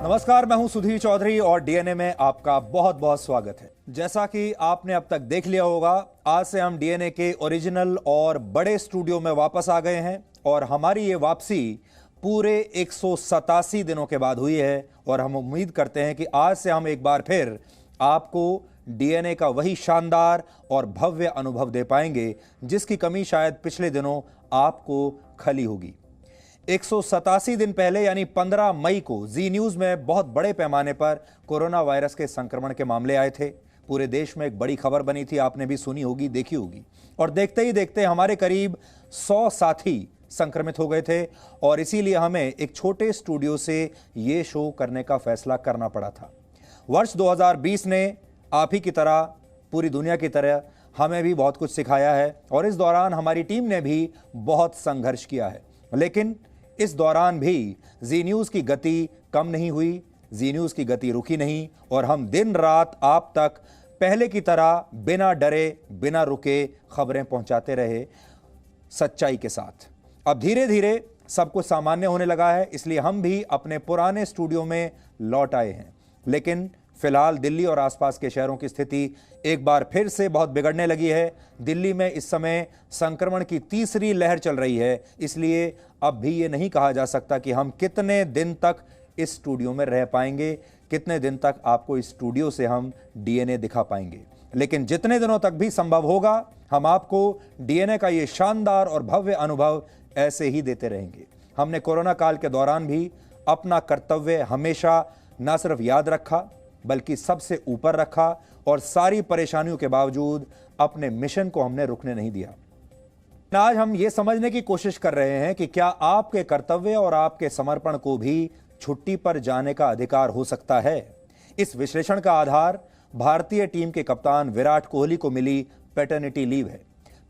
नमस्कार, मैं हूं सुधीर चौधरी और डीएनए में आपका बहुत बहुत स्वागत है। जैसा कि आपने अब तक देख लिया होगा, आज से हम डीएनए के ओरिजिनल और बड़े स्टूडियो में वापस आ गए हैं और हमारी ये वापसी पूरे 187 दिनों के बाद हुई है और हम उम्मीद करते हैं कि आज से हम एक बार फिर आपको डीएनए का वही शानदार और भव्य अनुभव दे पाएंगे जिसकी कमी शायद पिछले दिनों आपको खली होगी। 187 दिन पहले यानी 15 मई को जी न्यूज में बहुत बड़े पैमाने पर कोरोना वायरस के संक्रमण के मामले आए थे। पूरे देश में एक बड़ी खबर बनी थी, आपने भी सुनी होगी, देखी होगी। और देखते ही देखते हमारे करीब 100 साथी संक्रमित हो गए थे और इसीलिए हमें एक छोटे स्टूडियो से ये शो करने का फैसला करना पड़ा था। वर्ष 2020 ने आप ही की तरह, पूरी दुनिया की तरह हमें भी बहुत कुछ सिखाया है और इस दौरान हमारी टीम ने भी बहुत संघर्ष किया है। लेकिन इस दौरान भी जी न्यूज की गति कम नहीं हुई, जी न्यूज की गति रुकी नहीं और हम दिन रात आप तक पहले की तरह बिना डरे बिना रुके खबरें पहुंचाते रहे सच्चाई के साथ। अब धीरे धीरे सब कुछ सामान्य होने लगा है, इसलिए हम भी अपने पुराने स्टूडियो में लौट आए हैं। लेकिन फिलहाल दिल्ली और आसपास के शहरों की स्थिति एक बार फिर से बहुत बिगड़ने लगी है। दिल्ली में इस समय संक्रमण की तीसरी लहर चल रही है, इसलिए अब भी ये नहीं कहा जा सकता कि हम कितने दिन तक इस स्टूडियो में रह पाएंगे, कितने दिन तक आपको इस स्टूडियो से हम डीएनए दिखा पाएंगे। लेकिन जितने दिनों तक भी संभव होगा, हम आपको डीएनए का ये शानदार और भव्य अनुभव ऐसे ही देते रहेंगे। हमने कोरोना काल के दौरान भी अपना कर्तव्य हमेशा न सिर्फ याद रखा बल्कि सबसे ऊपर रखा और सारी परेशानियों के बावजूद अपने मिशन को हमने रुकने नहीं दिया। आज हम ये समझने की कोशिश कर रहे हैं कि क्या आपके कर्तव्य और आपके समर्पण को भी छुट्टी पर जाने का अधिकार हो सकता है। इस विश्लेषण का आधार भारतीय टीम के कप्तान विराट कोहली को मिली पैटर्निटी लीव है।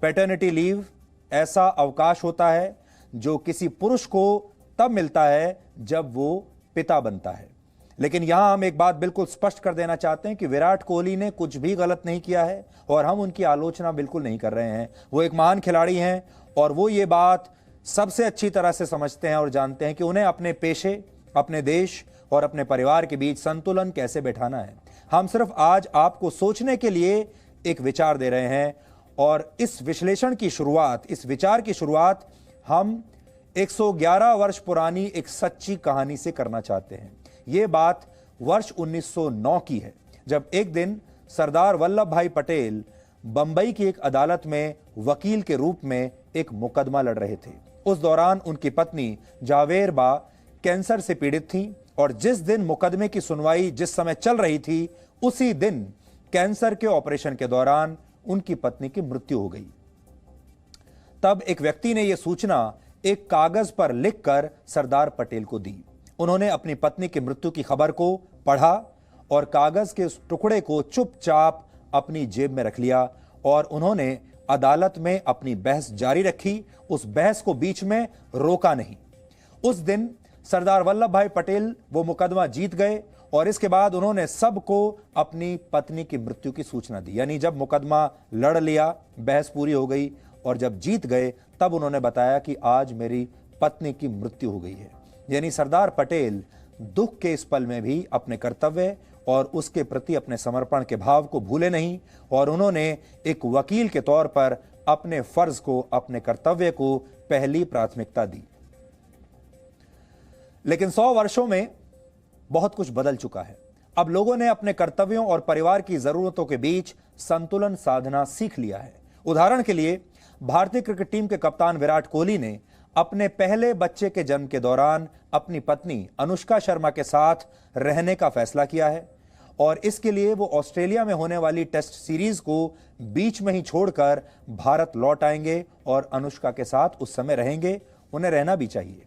पैटर्निटी लीव ऐसा अवकाश होता है जो किसी पुरुष को तब मिलता है जब वो पिता बनता है। लेकिन यहां हम एक बात बिल्कुल स्पष्ट कर देना चाहते हैं कि विराट कोहली ने कुछ भी गलत नहीं किया है और हम उनकी आलोचना बिल्कुल नहीं कर रहे हैं। वो एक महान खिलाड़ी हैं और वो ये बात सबसे अच्छी तरह से समझते हैं और जानते हैं कि उन्हें अपने पेशे, अपने देश और अपने परिवार के बीच संतुलन कैसे बैठाना है। हम सिर्फ आज आपको सोचने के लिए एक विचार दे रहे हैं और इस विश्लेषण की शुरुआत, इस विचार की शुरुआत हम 111 वर्ष पुरानी एक सच्ची कहानी से करना चाहते हैं। ये बात वर्ष 1909 की है, जब एक दिन सरदार वल्लभ भाई पटेल बंबई की एक अदालत में वकील के रूप में एक मुकदमा लड़ रहे थे। उस दौरान उनकी पत्नी जावेर बा कैंसर से पीड़ित थी और जिस दिन मुकदमे की सुनवाई जिस समय चल रही थी, उसी दिन कैंसर के ऑपरेशन के दौरान उनकी पत्नी की मृत्यु हो गई। तब एक व्यक्ति ने यह सूचना एक कागज पर लिखकर सरदार पटेल को दी। उन्होंने अपनी पत्नी की मृत्यु की खबर को पढ़ा और कागज के उस टुकड़े को चुपचाप अपनी जेब में रख लिया और उन्होंने अदालत में अपनी बहस जारी रखी। उस बहस को बीच में रोका नहीं। उस दिन सरदार वल्लभ भाई पटेल वो मुकदमा जीत गए और इसके बाद उन्होंने सबको अपनी पत्नी की मृत्यु की सूचना दी। यानी जब मुकदमा लड़ लिया, बहस पूरी हो गई और जब जीत गए, तब उन्होंने बताया कि आज मेरी पत्नी की मृत्यु हो गई है। यानी सरदार पटेल दुख के इस पल में भी अपने कर्तव्य और उसके प्रति अपने समर्पण के भाव को भूले नहीं और उन्होंने एक वकील के तौर पर अपने फर्ज को, अपने कर्तव्य को पहली प्राथमिकता दी। लेकिन 100 वर्षों में बहुत कुछ बदल चुका है। अब लोगों ने अपने कर्तव्यों और परिवार की जरूरतों के बीच संतुलन साधना सीख लिया है। उदाहरण के लिए भारतीय क्रिकेट टीम के कप्तान विराट कोहली ने अपने पहले बच्चे के जन्म के दौरान अपनी पत्नी अनुष्का शर्मा के साथ रहने का फैसला किया है और इसके लिए वो ऑस्ट्रेलिया में होने वाली टेस्ट सीरीज को बीच में ही छोड़कर भारत लौट आएंगे और अनुष्का के साथ उस समय रहेंगे। उन्हें रहना भी चाहिए।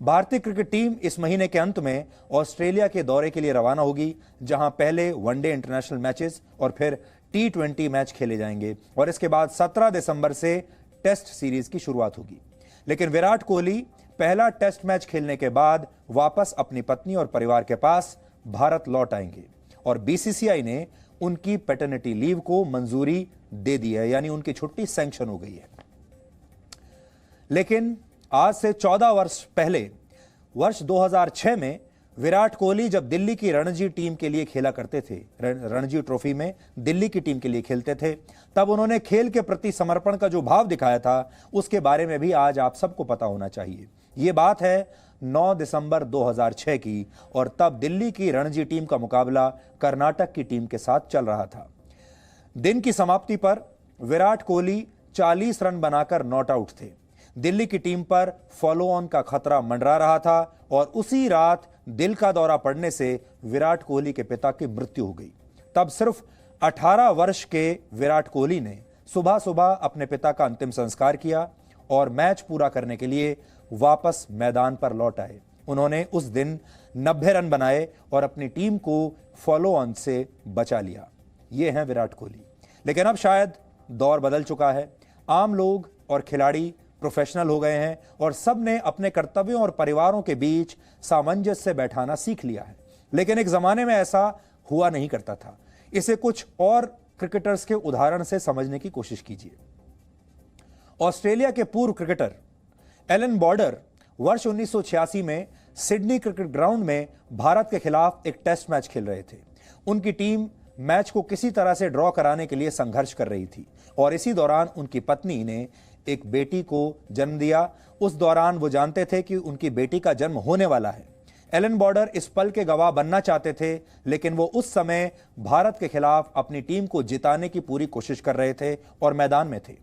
भारतीय क्रिकेट टीम इस महीने के अंत में ऑस्ट्रेलिया के दौरे के लिए रवाना होगी, जहां पहले वनडे इंटरनेशनल मैचेस और फिर T20 मैच खेले जाएंगे और इसके बाद 17 दिसंबर से टेस्ट सीरीज की शुरुआत होगी। लेकिन विराट कोहली पहला टेस्ट मैच खेलने के बाद वापस अपनी पत्नी और परिवार के पास भारत लौट आएंगे और बीसीसीआई ने उनकी पैटर्निटी लीव को मंजूरी दे दी है, यानी उनकी छुट्टी सैंक्शन हो गई है। लेकिन आज से 14 वर्ष पहले वर्ष 2006 में विराट कोहली जब दिल्ली की रणजी टीम के लिए खेला करते थे, रणजी ट्रॉफी में दिल्ली की टीम के लिए खेलते थे, तब उन्होंने खेल के प्रति समर्पण का जो भाव दिखाया था, उसके बारे में भी आज आप सबको पता होना चाहिए। ये बात है 9 दिसंबर 2006 की, और तब दिल्ली की रणजी टीम का मुकाबला कर्नाटक की टीम के साथ चल रहा था। दिन की समाप्ति पर विराट कोहली 40 रन बनाकर नॉट आउट थे। दिल्ली की टीम पर फॉलो ऑन का खतरा मंडरा रहा था, और उसी रात दिल का दौरा पड़ने से विराट कोहली के पिता की मृत्यु हो गई। तब सिर्फ 18 वर्ष के विराट कोहली ने सुबह सुबह अपने पिता का अंतिम संस्कार किया और मैच पूरा करने के लिए वापस मैदान पर लौट आए। उन्होंने उस दिन 90 रन बनाए और अपनी टीम को फॉलो ऑन से बचा लिया। ये हैं विराट कोहली। लेकिन अब शायद दौर बदल चुका है। आम लोग और खिलाड़ी प्रोफेशनल हो गए हैं और सब ने अपने कर्तव्यों और परिवारों के बीच सामंजस्य बैठाना सीख लिया है। लेकिन एक जमाने में ऐसा हुआ नहीं करता था। इसे कुछ और क्रिकेटर्स के उदाहरण से समझने की कोशिश कीजिए। ऑस्ट्रेलिया के पूर्व क्रिकेटर एलन बॉर्डर वर्ष 1986 में सिडनी क्रिकेट ग्राउंड में भारत के खिलाफ एक टेस्ट मैच खेल रहे थे। उनकी टीम मैच को किसी तरह से ड्रॉ कराने के लिए संघर्ष कर रही थी, और इसी दौरान उनकी पत्नी ने एक बेटी को जन्म दिया। उस दौरान वो जानते थे कि उनकी बेटी का जन्म होने वाला है। एलन बॉर्डर इस पल के गवाह बनना चाहते थे, लेकिन वो उस समय भारत के खिलाफ अपनी टीम को जिताने की पूरी कोशिश कर रहे थे और मैदान में थे।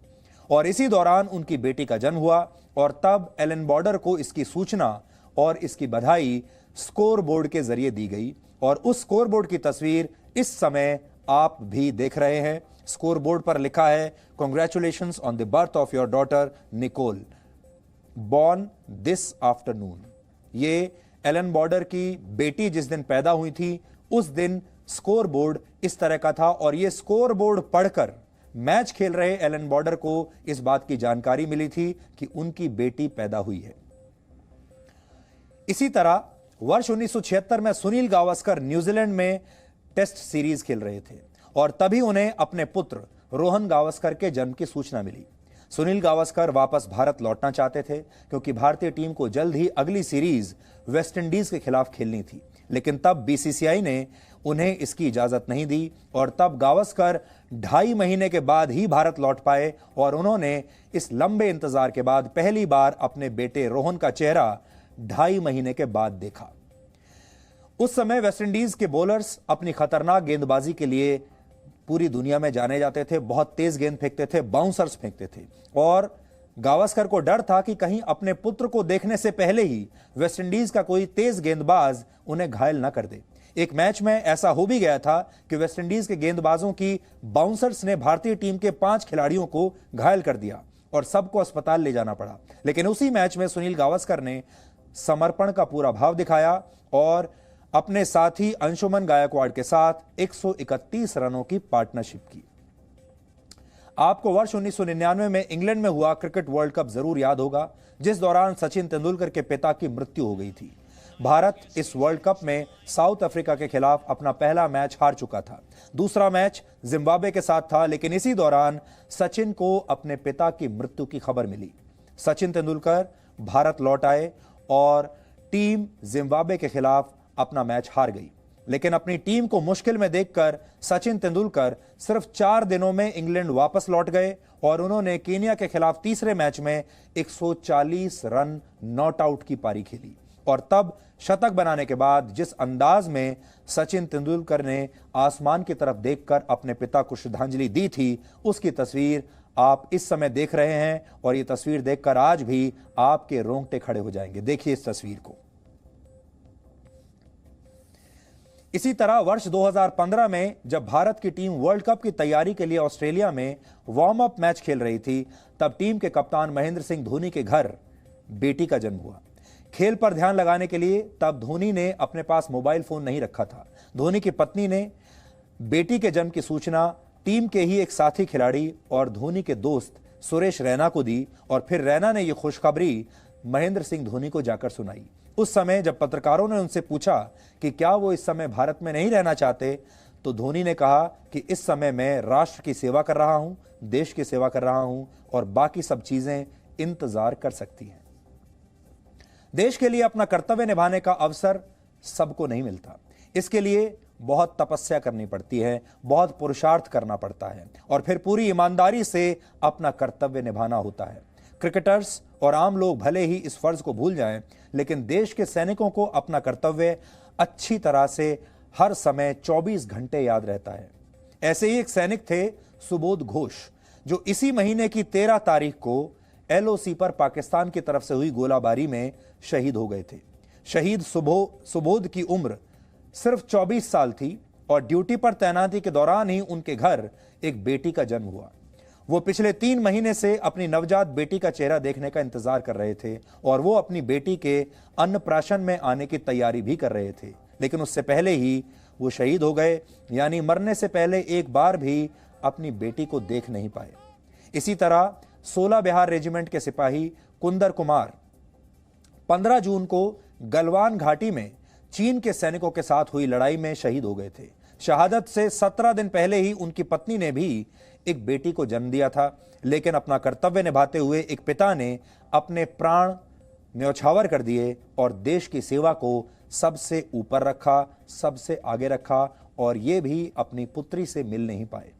और इसी दौरान उनकी बेटी का जन्म हुआ, और तब एलन बॉर्डर को इसकी सूचना और इसकी बधाई स्कोर बोर्ड के जरिए दी गई। और उस स्कोर बोर्ड की तस्वीर इस समय आप भी देख रहे हैं। स्कोर बोर्ड पर लिखा है, congratulations on the birth of your daughter Nicole, born this afternoon. ये एलन बॉर्डर की बेटी जिस दिन पैदा हुई थी, उस दिन स्कोर बोर्ड इस तरह का था, और ये स्कोर बोर्ड पढ़कर मैच खेल रहे एलन बॉर्डर को इस बात की जानकारी मिली थी कि उनकी बेटी पैदा हुई है। इसी तरह वर्ष 1976 में सुनील गावस्कर न्यूजीलैंड में टेस्ट सीरीज खेल रहे थे, और तभी उन्हें अपने पुत्र रोहन गावस्कर के जन्म की सूचना मिली। सुनील गावस्कर वापस भारत लौटना चाहते थे, क्योंकि भारतीय टीम को जल्द ही अगली सीरीज वेस्टइंडीज के खिलाफ खेलनी थी। लेकिन तब बीसीसीआई ने उन्हें इसकी इजाजत नहीं दी, और तब गावस्कर 2.5 महीने के बाद ही भारत लौट पाए, और उन्होंने इस लंबे इंतजार के बाद पहली बार अपने बेटे रोहन का चेहरा 2.5 महीने के बाद देखा। उस समय वेस्टइंडीज के बॉलर्स अपनी खतरनाक गेंदबाजी के लिए पूरी दुनिया में जाने जाते थे। बहुत तेज गेंद फेंकते थे, बाउंसर्स फेंकते थे, और गावस्कर को डर था कि कहीं अपने पुत्र को देखने से पहले ही वेस्टइंडीज का कोई तेज गेंदबाज उन्हें घायल न कर दे। एक मैच में ऐसा हो भी गया था कि वेस्टइंडीज के गेंदबाजों की बाउंसर्स ने भारतीय टीम के 5 खिलाड़ियों को घायल कर दिया और सबको अस्पताल ले जाना पड़ा। लेकिन उसी मैच में सुनील गावस्कर ने समर्पण का पूरा भाव दिखाया और अपने साथी अंशुमन गायकवाड़ के साथ 131 रनों की पार्टनरशिप की। आपको वर्ष 1999 में इंग्लैंड में हुआ क्रिकेट वर्ल्ड कप जरूर याद होगा, जिस दौरान सचिन तेंदुलकर के पिता की मृत्यु हो गई थी। भारत इस वर्ल्ड कप में साउथ अफ्रीका के खिलाफ अपना पहला मैच हार चुका था। दूसरा मैच जिम्बाब्वे के साथ था, लेकिन इसी दौरान सचिन को अपने पिता की मृत्यु की खबर मिली। सचिन तेंदुलकर भारत लौट आए और टीम जिम्बाब्वे के खिलाफ अपना मैच हार गई। लेकिन अपनी टीम को मुश्किल में देखकर सचिन तेंदुलकर सिर्फ 4 दिनों में इंग्लैंड वापस लौट गए और उन्होंने केन्या के खिलाफ तीसरे मैच में 140 रन नॉट आउट की पारी खेली। और तब शतक बनाने के बाद जिस अंदाज में सचिन तेंदुलकर ने आसमान की तरफ देखकर अपने पिता को श्रद्धांजलि दी थी, उसकी तस्वीर आप इस समय देख रहे हैं और ये तस्वीर देखकर आज भी आपके रोंगटे खड़े हो जाएंगे। देखिए इस तस्वीर को। इसी तरह वर्ष 2015 में जब भारत की टीम वर्ल्ड कप की तैयारी के लिए ऑस्ट्रेलिया में वार्म अप मैच खेल रही थी, तब टीम के कप्तान महेंद्र सिंह धोनी के घर बेटी का जन्म हुआ। खेल पर ध्यान लगाने के लिए तब धोनी ने अपने पास मोबाइल फोन नहीं रखा था। धोनी की पत्नी ने बेटी के जन्म की सूचना टीम के ही एक साथी खिलाड़ी और धोनी के दोस्त सुरेश रैना को दी और फिर रैना ने यह खुशखबरी महेंद्र सिंह धोनी को जाकर सुनाई। उस समय जब पत्रकारों ने उनसे पूछा कि क्या वो इस समय भारत में नहीं रहना चाहते, तो धोनी ने कहा कि इस समय मैं राष्ट्र की सेवा कर रहा हूं, देश की सेवा कर रहा हूं और बाकी सब चीजें इंतजार कर सकती हैं। देश के लिए अपना कर्तव्य निभाने का अवसर सबको नहीं मिलता। इसके लिए बहुत तपस्या करनी पड़ती है, बहुत पुरुषार्थ करना पड़ता है और फिर पूरी ईमानदारी से अपना कर्तव्य निभाना होता है। क्रिकेटर्स और आम लोग भले ही इस फर्ज को भूल जाएं, लेकिन देश के सैनिकों को अपना कर्तव्य अच्छी तरह से हर समय 24 घंटे याद रहता है। ऐसे ही एक सैनिक थे सुबोध घोष, जो इसी महीने की 13 तारीख को LOC पर पाकिस्तान की तरफ से हुई गोलाबारी में शहीद हो गए थे। शहीद सुबोध की उम्र सिर्फ 24 साल थी और ड्यूटी पर तैनाती के दौरान ही उनके घर एक बेटी का जन्म हुआ। वो पिछले 3 महीने से अपनी नवजात बेटी का चेहरा देखने का इंतजार कर रहे थे और वो अपनी बेटी के अन्नप्राशन में आने की तैयारी भी कर रहे थे, लेकिन उससे पहले ही वो शहीद हो गए, यानी मरने से पहले एक बार भी अपनी बेटी को देख नहीं पाए। इसी तरह 16 बिहार रेजिमेंट के सिपाही कुंदर कुमार 15 जून को गलवान घाटी में चीन के सैनिकों के साथ हुई लड़ाई में शहीद हो गए थे। शहादत से 17 दिन पहले ही उनकी पत्नी ने भी एक बेटी को जन्म दिया था, लेकिन अपना कर्तव्य निभाते हुए एक पिता ने अपने प्राण न्यौछावर कर दिए और देश की सेवा को सबसे ऊपर रखा, सबसे आगे रखा और ये भी अपनी पुत्री से मिल नहीं पाए।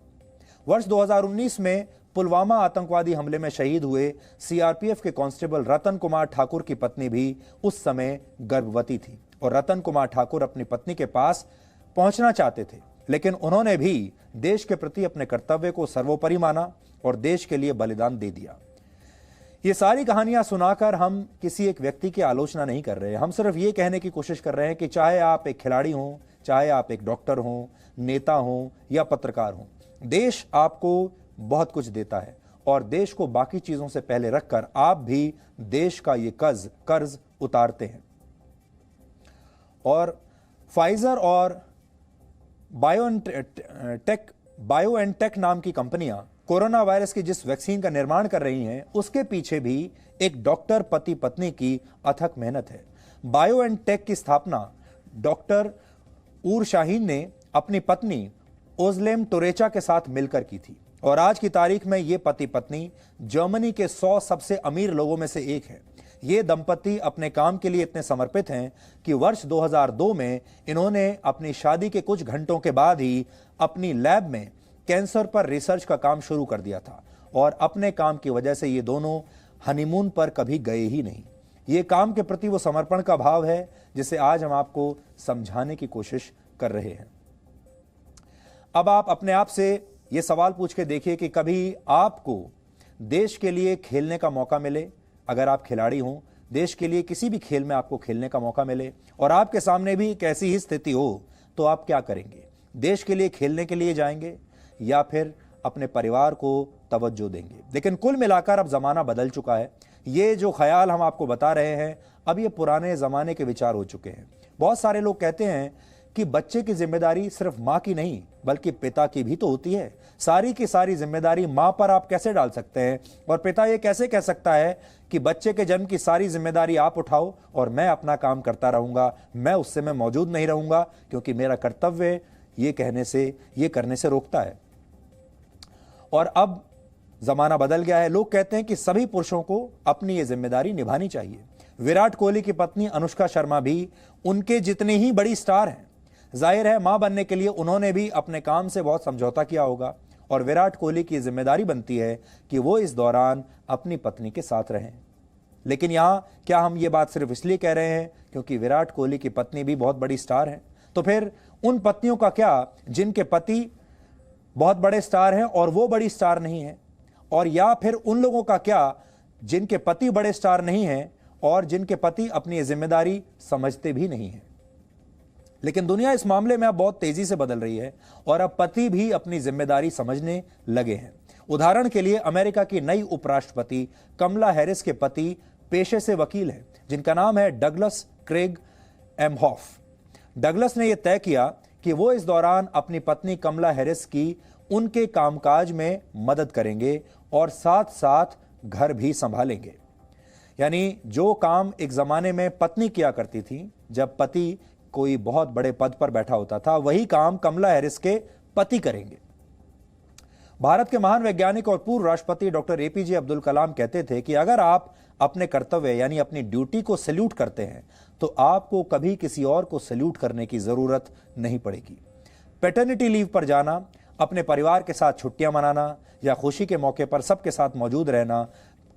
वर्ष 2019 में पुलवामा आतंकवादी हमले में शहीद हुए CRPF के कांस्टेबल रतन कुमार ठाकुर की पत्नी भी उस समय गर्भवती थी और रतन कुमार ठाकुर अपनी पत्नी के पास पहुंचना चाहते थे, लेकिन उन्होंने भी देश के प्रति अपने कर्तव्य को सर्वोपरि माना और देश के लिए बलिदान दे दिया। ये सारी कहानियां सुनाकर हम किसी एक व्यक्ति की आलोचना नहीं कर रहे, हम सिर्फ ये कहने की कोशिश कर रहे हैं कि चाहे आप एक खिलाड़ी हों, चाहे आप एक डॉक्टर हों, नेता हों या पत्रकार हों, देश आपको बहुत कुछ देता है और देश को बाकी चीजों से पहले रखकर आप भी देश का ये कर्ज उतारते हैं। और फाइजर और बायोएनटेक नाम की कंपनियां कोरोना वायरस की जिस वैक्सीन का निर्माण कर रही हैं, उसके पीछे भी एक डॉक्टर पति पत्नी की अथक मेहनत है। बायोएनटेक की स्थापना डॉक्टर ऊर शाहीन ने अपनी पत्नी ओजलेम टोरेचा के साथ मिलकर की थी और आज की तारीख में ये पति पत्नी जर्मनी के 100 सबसे अमीर लोगों में से एक है। ये दंपति अपने काम के लिए इतने समर्पित हैं कि वर्ष 2002 में इन्होंने अपनी शादी के कुछ घंटों के बाद ही अपनी लैब में कैंसर पर रिसर्च का काम शुरू कर दिया था और अपने काम की वजह से ये दोनों हनीमून पर कभी गए ही नहीं। ये काम के प्रति वो समर्पण का भाव है जिसे आज हम आपको समझाने की कोशिश कर रहे हैं। अब आप अपने आप से ये सवाल पूछ के देखिए कि कभी आपको देश के लिए खेलने का मौका मिले, अगर आप खिलाड़ी हों, देश के लिए किसी भी खेल में आपको खेलने का मौका मिले और आपके सामने भी एक ऐसी ही स्थिति हो, तो आप क्या करेंगे? देश के लिए खेलने के लिए जाएंगे या फिर अपने परिवार को तवज्जो देंगे? लेकिन कुल मिलाकर अब जमाना बदल चुका है। ये जो ख्याल हम आपको बता रहे हैं, अब ये पुराने जमाने के विचार हो चुके हैं। बहुत सारे लोग कहते हैं कि बच्चे की जिम्मेदारी सिर्फ माँ की नहीं बल्कि पिता की भी तो होती है। सारी की सारी जिम्मेदारी माँ पर आप कैसे डाल सकते हैं? और पिता ये कैसे कह सकता है कि बच्चे के जन्म की सारी जिम्मेदारी आप उठाओ और मैं अपना काम करता रहूंगा, मैं उस समय मौजूद नहीं रहूंगा क्योंकि मेरा कर्तव्य ये करने से रोकता है। और अब जमाना बदल गया है। लोग कहते हैं कि सभी पुरुषों को अपनी ये जिम्मेदारी निभानी चाहिए। विराट कोहली की पत्नी अनुष्का शर्मा भी उनके जितने ही बड़ी स्टार हैं। जाहिर है मां बनने के लिए उन्होंने भी अपने काम से बहुत समझौता किया होगा और विराट कोहली की जिम्मेदारी बनती है कि वो इस दौरान अपनी पत्नी के साथ रहें। लेकिन यहां क्या हम ये बात सिर्फ इसलिए कह रहे हैं क्योंकि विराट कोहली की पत्नी भी बहुत बड़ी स्टार है? तो फिर उन पत्नियों का क्या जिनके पति बहुत बड़े स्टार हैं और वो बड़ी स्टार नहीं है? और या फिर उन लोगों का क्या जिनके पति बड़े स्टार नहीं हैं और जिनके पति अपनी जिम्मेदारी समझते भी नहीं हैं? लेकिन दुनिया इस मामले में अब बहुत तेजी से बदल रही है और अब पति भी अपनी जिम्मेदारी समझने लगे हैं। उदाहरण के लिए अमेरिका की नई उपराष्ट्रपति कमला हैरिस के पति पेशे से वकील हैं जिनका नाम है डगलस क्रेग एमहॉफ। डगलस ने यह तय किया कि वो इस दौरान अपनी पत्नी कमला हैरिस की उनके कामकाज में मदद करेंगे और साथ साथ घर भी संभालेंगे। यानी जो काम एक जमाने में पत्नी किया करती थी जब पति कोई बहुत बड़े पद पर बैठा होता था, वही काम कमला हैरिस के पति करेंगे। भारत के महान वैज्ञानिक और पूर्व राष्ट्रपति डॉक्टर APJ अब्दुल कलाम कहते थे कि अगर आप अपने कर्तव्य यानी अपनी ड्यूटी को सैल्यूट करते हैं तो आपको कभी किसी और को सैल्यूट करने की ज़रूरत नहीं पड़ेगी। पैटर्निटी लीव पर जाना, अपने परिवार के साथ छुट्टियां मनाना या खुशी के मौके पर सबके साथ मौजूद रहना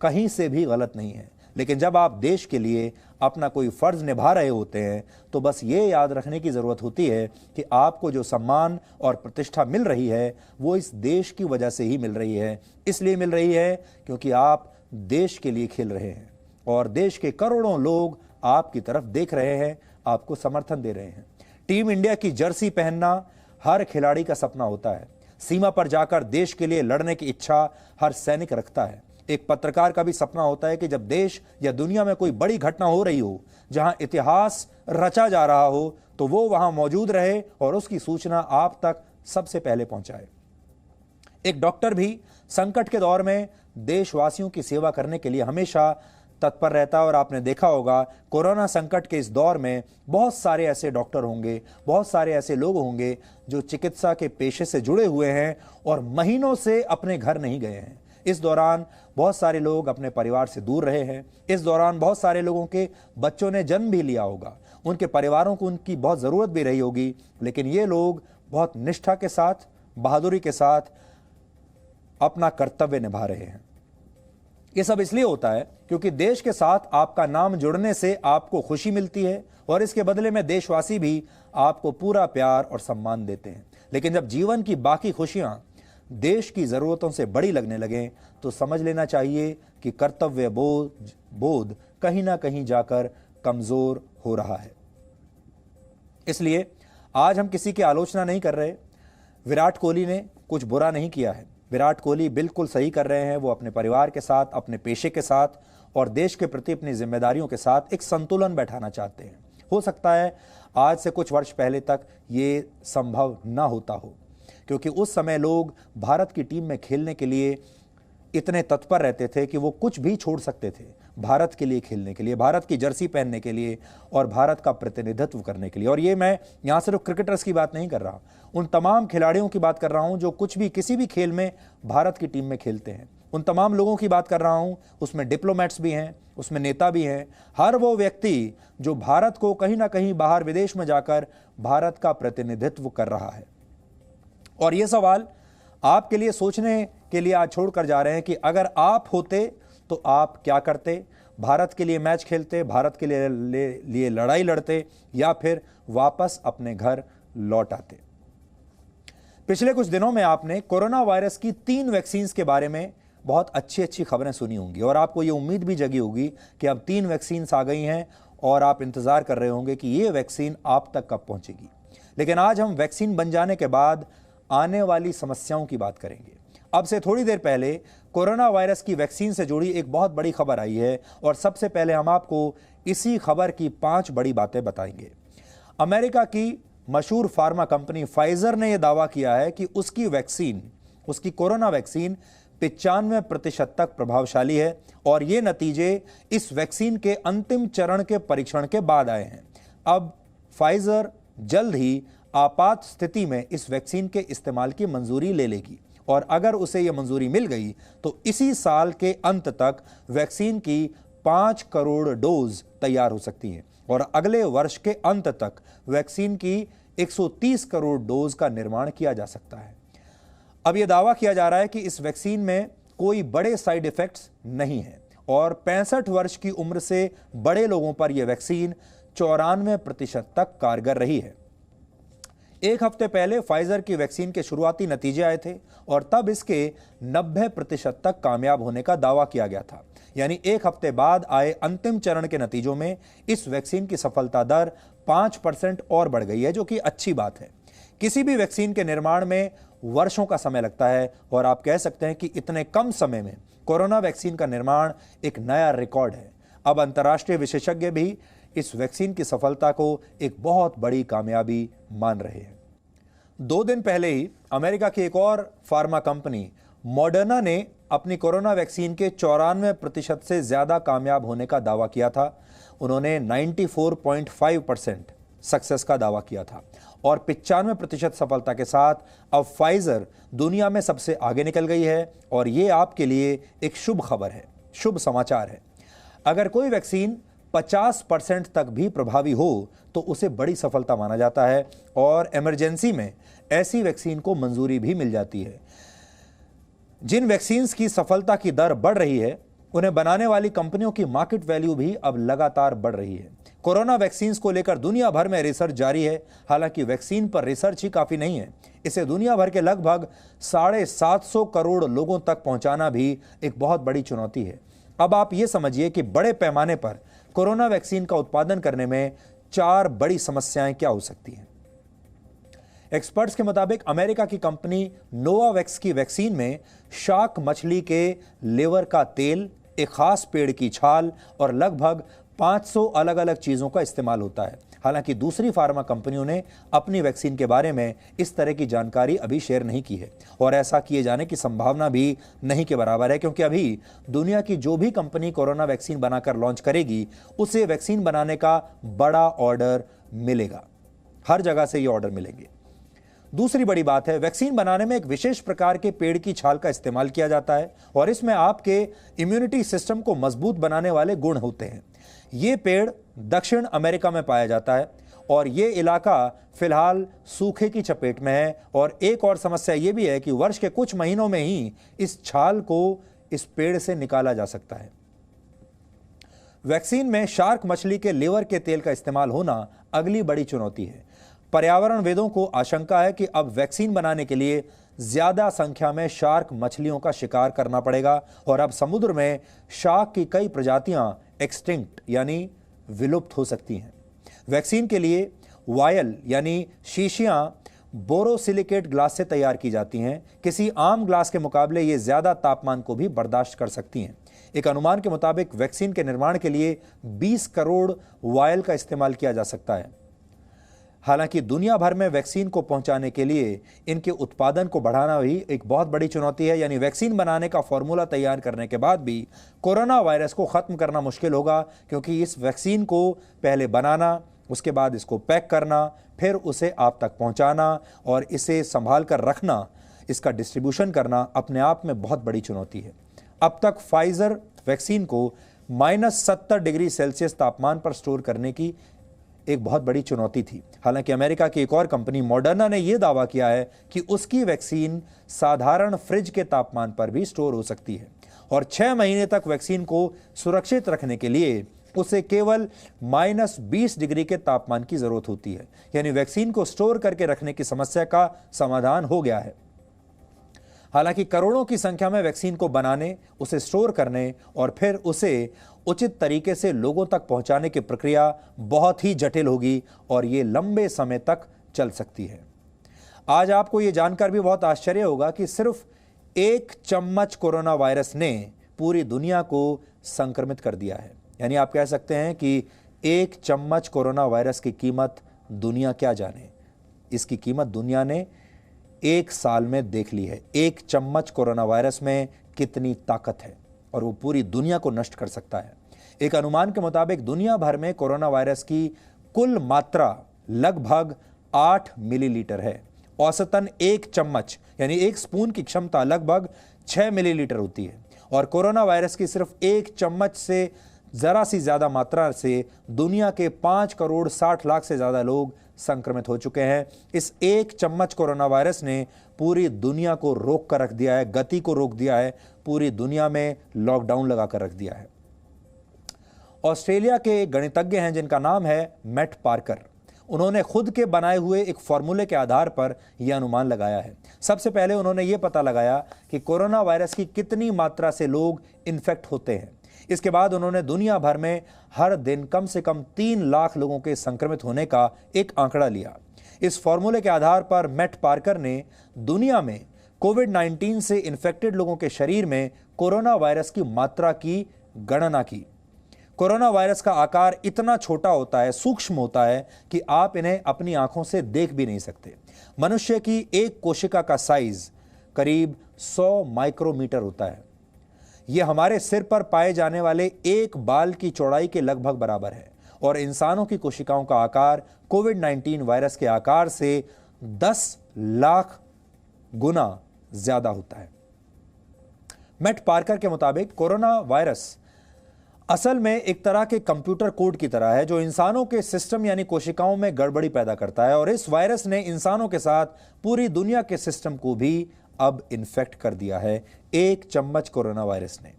कहीं से भी गलत नहीं है, लेकिन जब आप देश के लिए अपना कोई फ़र्ज निभा रहे होते हैं तो बस ये याद रखने की ज़रूरत होती है कि आपको जो सम्मान और प्रतिष्ठा मिल रही है वो इस देश की वजह से ही मिल रही है। इसलिए मिल रही है क्योंकि आप देश के लिए खेल रहे हैं और देश के करोड़ों लोग आपकी तरफ देख रहे हैं, आपको समर्थन दे रहे हैं। टीम इंडिया की जर्सी पहनना हर खिलाड़ी का सपना होता है। सीमा पर जाकर देश के लिए लड़ने की इच्छा हर सैनिक रखता है। एक पत्रकार का भी सपना होता है कि जब देश या दुनिया में कोई बड़ी घटना हो रही हो, जहां इतिहास रचा जा रहा हो, तो वो वहां मौजूद रहे और उसकी सूचना आप तक सबसे पहले पहुंचाए। एक डॉक्टर भी संकट के दौर में देशवासियों की सेवा करने के लिए हमेशा तत्पर रहता है और आपने देखा होगा कोरोना संकट के इस दौर में बहुत सारे ऐसे डॉक्टर होंगे, बहुत सारे ऐसे लोग होंगे जो चिकित्सा के पेशे से जुड़े हुए हैं और महीनों से अपने घर नहीं गए हैं। इस दौरान बहुत सारे लोग अपने परिवार से दूर रहे हैं। इस दौरान बहुत सारे लोगों के बच्चों ने जन्म भी लिया होगा, उनके परिवारों को उनकी बहुत ज़रूरत भी रही होगी, लेकिन ये लोग बहुत निष्ठा के साथ, बहादुरी के साथ अपना कर्तव्य निभा रहे हैं। ये सब इसलिए होता है क्योंकि देश के साथ आपका नाम जुड़ने से आपको खुशी मिलती है और इसके बदले में देशवासी भी आपको पूरा प्यार और सम्मान देते हैं। लेकिन जब जीवन की बाकी खुशियां देश की ज़रूरतों से बड़ी लगने लगें तो समझ लेना चाहिए कि कर्तव्य बोध कहीं ना कहीं जाकर कमज़ोर हो रहा है। इसलिए आज हम किसी की आलोचना नहीं कर रहे। विराट कोहली ने कुछ बुरा नहीं किया है। विराट कोहली बिल्कुल सही कर रहे हैं। वो अपने परिवार के साथ, अपने पेशे के साथ और देश के प्रति अपनी जिम्मेदारियों के साथ एक संतुलन बैठाना चाहते हैं। हो सकता है आज से कुछ वर्ष पहले तक ये संभव ना होता हो, क्योंकि उस समय लोग भारत की टीम में खेलने के लिए इतने तत्पर रहते थे कि वो कुछ भी छोड़ सकते थे भारत के लिए खेलने के लिए, भारत की जर्सी पहनने के लिए और भारत का प्रतिनिधित्व करने के लिए। और ये मैं यहाँ सिर्फ क्रिकेटर्स की बात नहीं कर रहा, उन तमाम खिलाड़ियों की बात कर रहा हूँ जो कुछ भी किसी भी खेल में भारत की टीम में खेलते हैं। उन तमाम लोगों की बात कर रहा हूँ, उसमें डिप्लोमेट्स भी हैं, उसमें नेता भी हैं, हर वो व्यक्ति जो भारत को कहीं ना कहीं बाहर विदेश में जाकर भारत का प्रतिनिधित्व कर रहा है। और ये सवाल आपके लिए सोचने के लिए आज छोड़कर जा रहे हैं कि अगर आप होते तो आप क्या करते? भारत के लिए मैच खेलते, भारत के लिए लड़ाई लड़ते या फिर वापस अपने घर लौट आते? पिछले कुछ दिनों में आपने कोरोना वायरस की 3 वैक्सीन्स के बारे में बहुत अच्छी खबरें सुनी होंगी और आपको ये उम्मीद भी जगी होगी कि अब 3 वैक्सीन्स आ गई हैं और आप इंतजार कर रहे होंगे कि ये वैक्सीन आप तक कब पहुंचेगी। लेकिन आज हम वैक्सीन बन जाने के बाद आने वाली समस्याओं की बात करेंगे। अब से थोड़ी देर पहले कोरोना वायरस की वैक्सीन से जुड़ी एक बहुत बड़ी खबर आई है और सबसे पहले हम आपको इसी खबर की 5 बड़ी बातें बताएंगे। अमेरिका की मशहूर फार्मा कंपनी फाइजर ने यह दावा किया है कि उसकी कोरोना वैक्सीन 95% तक प्रभावशाली है और ये नतीजे इस वैक्सीन के अंतिम चरण के परीक्षण के बाद आए हैं। अब फाइजर जल्द ही आपात स्थिति में इस वैक्सीन के इस्तेमाल की मंजूरी ले लेगी और अगर उसे यह मंजूरी मिल गई तो इसी साल के अंत तक वैक्सीन की 5 करोड़ डोज तैयार हो सकती हैं और अगले वर्ष के अंत तक वैक्सीन की 130 करोड़ डोज का निर्माण किया जा सकता है। अब यह दावा किया जा रहा है कि इस वैक्सीन में कोई बड़े साइड इफेक्ट्स नहीं है और 65 वर्ष की उम्र से बड़े लोगों पर यह वैक्सीन 94% तक कारगर रही है। एक हफ्ते पहले फाइजर की वैक्सीन के शुरुआती नतीजे आए थे और तब इसके 90% तक कामयाब होने का दावा किया गया था। यानी एक हफ्ते बाद आए अंतिम चरण के नतीजों में इस वैक्सीन की सफलता दर 5% और बढ़ गई है, जो कि अच्छी बात है। किसी भी वैक्सीन के निर्माण में वर्षों का समय लगता है और आप कह सकते हैं कि इतने कम समय में कोरोना वैक्सीन का निर्माण एक नया रिकॉर्ड है। अब अंतर्राष्ट्रीय विशेषज्ञ भी इस वैक्सीन की सफलता को एक बहुत बड़ी कामयाबी मान रहे हैं। 2 दिन पहले ही अमेरिका की एक और फार्मा कंपनी मॉडर्ना ने अपनी कोरोना वैक्सीन के 94% से ज्यादा कामयाब होने का दावा किया था। उन्होंने 94.5% सक्सेस का दावा किया था और 95% सफलता के साथ अब फाइजर दुनिया में सबसे आगे निकल गई है और ये आपके लिए एक शुभ खबर है, शुभ समाचार है। अगर कोई वैक्सीन 50% तक भी प्रभावी हो तो उसे बड़ी सफलता माना जाता है और इमरजेंसी में ऐसी वैक्सीन को मंजूरी भी मिल जाती है। जिन वैक्सीन्स की सफलता की दर बढ़ रही है, उन्हें बनाने वाली कंपनियों की मार्केट वैल्यू भी अब लगातार बढ़ रही है। कोरोना वैक्सीन को लेकर दुनिया भर में रिसर्च जारी है। हालांकि वैक्सीन पर रिसर्च ही काफी नहीं है, इसे दुनिया भर के लगभग 750 करोड़ लोगों तक पहुंचाना भी एक बहुत बड़ी चुनौती है। अब आप ये समझिए कि बड़े पैमाने पर कोरोना वैक्सीन का उत्पादन करने में 4 बड़ी समस्याएं क्या हो सकती हैं। एक्सपर्ट्स के मुताबिक अमेरिका की कंपनी नोवावैक्स की वैक्सीन में शार्क मछली के लिवर का तेल, एक खास पेड़ की छाल और लगभग 500 अलग अलग चीजों का इस्तेमाल होता है। हालांकि दूसरी फार्मा कंपनियों ने अपनी वैक्सीन के बारे में इस तरह की जानकारी अभी शेयर नहीं की है और ऐसा किए जाने की संभावना भी नहीं के बराबर है, क्योंकि अभी दुनिया की जो भी कंपनी कोरोना वैक्सीन बनाकर लॉन्च करेगी उसे वैक्सीन बनाने का बड़ा ऑर्डर मिलेगा। हर जगह से ये ऑर्डर मिलेंगे। दूसरी बड़ी बात है, वैक्सीन बनाने में एक विशेष प्रकार के पेड़ की छाल का इस्तेमाल किया जाता है और इसमें आपके इम्यूनिटी सिस्टम को मजबूत बनाने वाले गुण होते हैं। ये पेड़ दक्षिण अमेरिका में पाया जाता है और ये इलाका फिलहाल सूखे की चपेट में है। और एक और समस्या ये भी है कि वर्ष के कुछ महीनों में ही इस छाल को इस पेड़ से निकाला जा सकता है। वैक्सीन में शार्क मछली के लिवर के तेल का इस्तेमाल होना अगली बड़ी चुनौती है। पर्यावरणविदों को आशंका है कि अब वैक्सीन बनाने के लिए ज्यादा संख्या में शार्क मछलियों का शिकार करना पड़ेगा और अब समुद्र में शार्क की कई प्रजातियां एक्सटिंक्ट यानी विलुप्त हो सकती हैं। वैक्सीन के लिए वायल यानी शीशियां बोरोसिलिकेट ग्लास से तैयार की जाती हैं। किसी आम ग्लास के मुकाबले ये ज्यादा तापमान को भी बर्दाश्त कर सकती हैं। एक अनुमान के मुताबिक वैक्सीन के निर्माण के लिए 20 करोड़ वायल का इस्तेमाल किया जा सकता है। हालांकि दुनिया भर में वैक्सीन को पहुंचाने के लिए इनके उत्पादन को बढ़ाना भी एक बहुत बड़ी चुनौती है। यानी वैक्सीन बनाने का फॉर्मूला तैयार करने के बाद भी कोरोना वायरस को खत्म करना मुश्किल होगा, क्योंकि इस वैक्सीन को पहले बनाना, उसके बाद इसको पैक करना, फिर उसे आप तक पहुंचाना और इसे संभाल कर रखना, इसका डिस्ट्रीब्यूशन करना अपने आप में बहुत बड़ी चुनौती है। अब तक फाइजर वैक्सीन को -70 डिग्री सेल्सियस तापमान पर स्टोर करने की एक बहुत बड़ी चुनौती थी। हालांकि अमेरिका की एक और कंपनी मॉडर्ना ने यह दावा किया है कि उसकी वैक्सीन साधारण फ्रिज के तापमान पर भी स्टोर हो सकती है और 6 महीने तक वैक्सीन को सुरक्षित रखने के लिए उसे केवल -20 डिग्री के तापमान की जरूरत होती है। यानी वैक्सीन को स्टोर करके रखने की समस्या का समाधान हो गया है। हालांकि करोड़ों की संख्या में वैक्सीन को बनाने, उसे स्टोर करने और फिर उसे उचित तरीके से लोगों तक पहुंचाने की प्रक्रिया बहुत ही जटिल होगी और ये लंबे समय तक चल सकती है। आज आपको ये जानकर भी बहुत आश्चर्य होगा कि सिर्फ 1 चम्मच कोरोना वायरस ने पूरी दुनिया को संक्रमित कर दिया है। यानी आप कह सकते हैं कि 1 चम्मच कोरोना वायरस की कीमत दुनिया क्या जाने। इसकी कीमत दुनिया ने 1 साल में देख ली है। 1 चम्मच कोरोना वायरस में कितनी ताकत है और वो पूरी दुनिया को नष्ट कर सकता है। एक अनुमान के मुताबिक दुनिया भर में कोरोना वायरस की कुल मात्रा लगभग 8 मिलीलीटर है। औसतन 1 चम्मच यानी 1 स्पून की क्षमता लगभग 6 मिलीलीटर होती है और कोरोना वायरस की सिर्फ 1 चम्मच से जरा सी ज्यादा मात्रा से दुनिया के 5 करोड़ 60 लाख से ज्यादा लोग संक्रमित हो चुके हैं। इस 1 चम्मच कोरोना वायरस ने पूरी दुनिया को रोक कर रख दिया है, गति को रोक दिया है, पूरी दुनिया में लॉकडाउन लगा कर रख दिया है। ऑस्ट्रेलिया के एक गणितज्ञ हैं जिनका नाम है मैट पार्कर। उन्होंने खुद के बनाए हुए एक फॉर्मूले के आधार पर यह अनुमान लगाया है। सबसे पहले उन्होंने यह पता लगाया कि कोरोना वायरस की कितनी मात्रा से लोग इन्फेक्ट होते हैं। इसके बाद उन्होंने दुनिया भर में हर दिन कम से कम 3 लाख लोगों के संक्रमित होने का एक आंकड़ा लिया। इस फॉर्मूले के आधार पर मैट पार्कर ने दुनिया में कोविड-19 से इन्फेक्टेड लोगों के शरीर में कोरोना वायरस की मात्रा की गणना की। कोरोना वायरस का आकार इतना छोटा होता है, सूक्ष्म होता है कि आप इन्हें अपनी आंखों से देख भी नहीं सकते। मनुष्य की एक कोशिका का साइज करीब 100 माइक्रोमीटर होता है। यह हमारे सिर पर पाए जाने वाले एक बाल की चौड़ाई के लगभग बराबर है और इंसानों की कोशिकाओं का आकार कोविड-19 वायरस के आकार से 10 लाख गुना ज्यादा होता है। मैट पार्कर के मुताबिक कोरोना वायरस असल में एक तरह के कंप्यूटर कोड की तरह है जो इंसानों के सिस्टम यानी कोशिकाओं में गड़बड़ी पैदा करता है, और इस वायरस ने इंसानों के साथ पूरी दुनिया के सिस्टम को भी अब इन्फेक्ट कर दिया है। एक चम्मच कोरोना वायरस ने।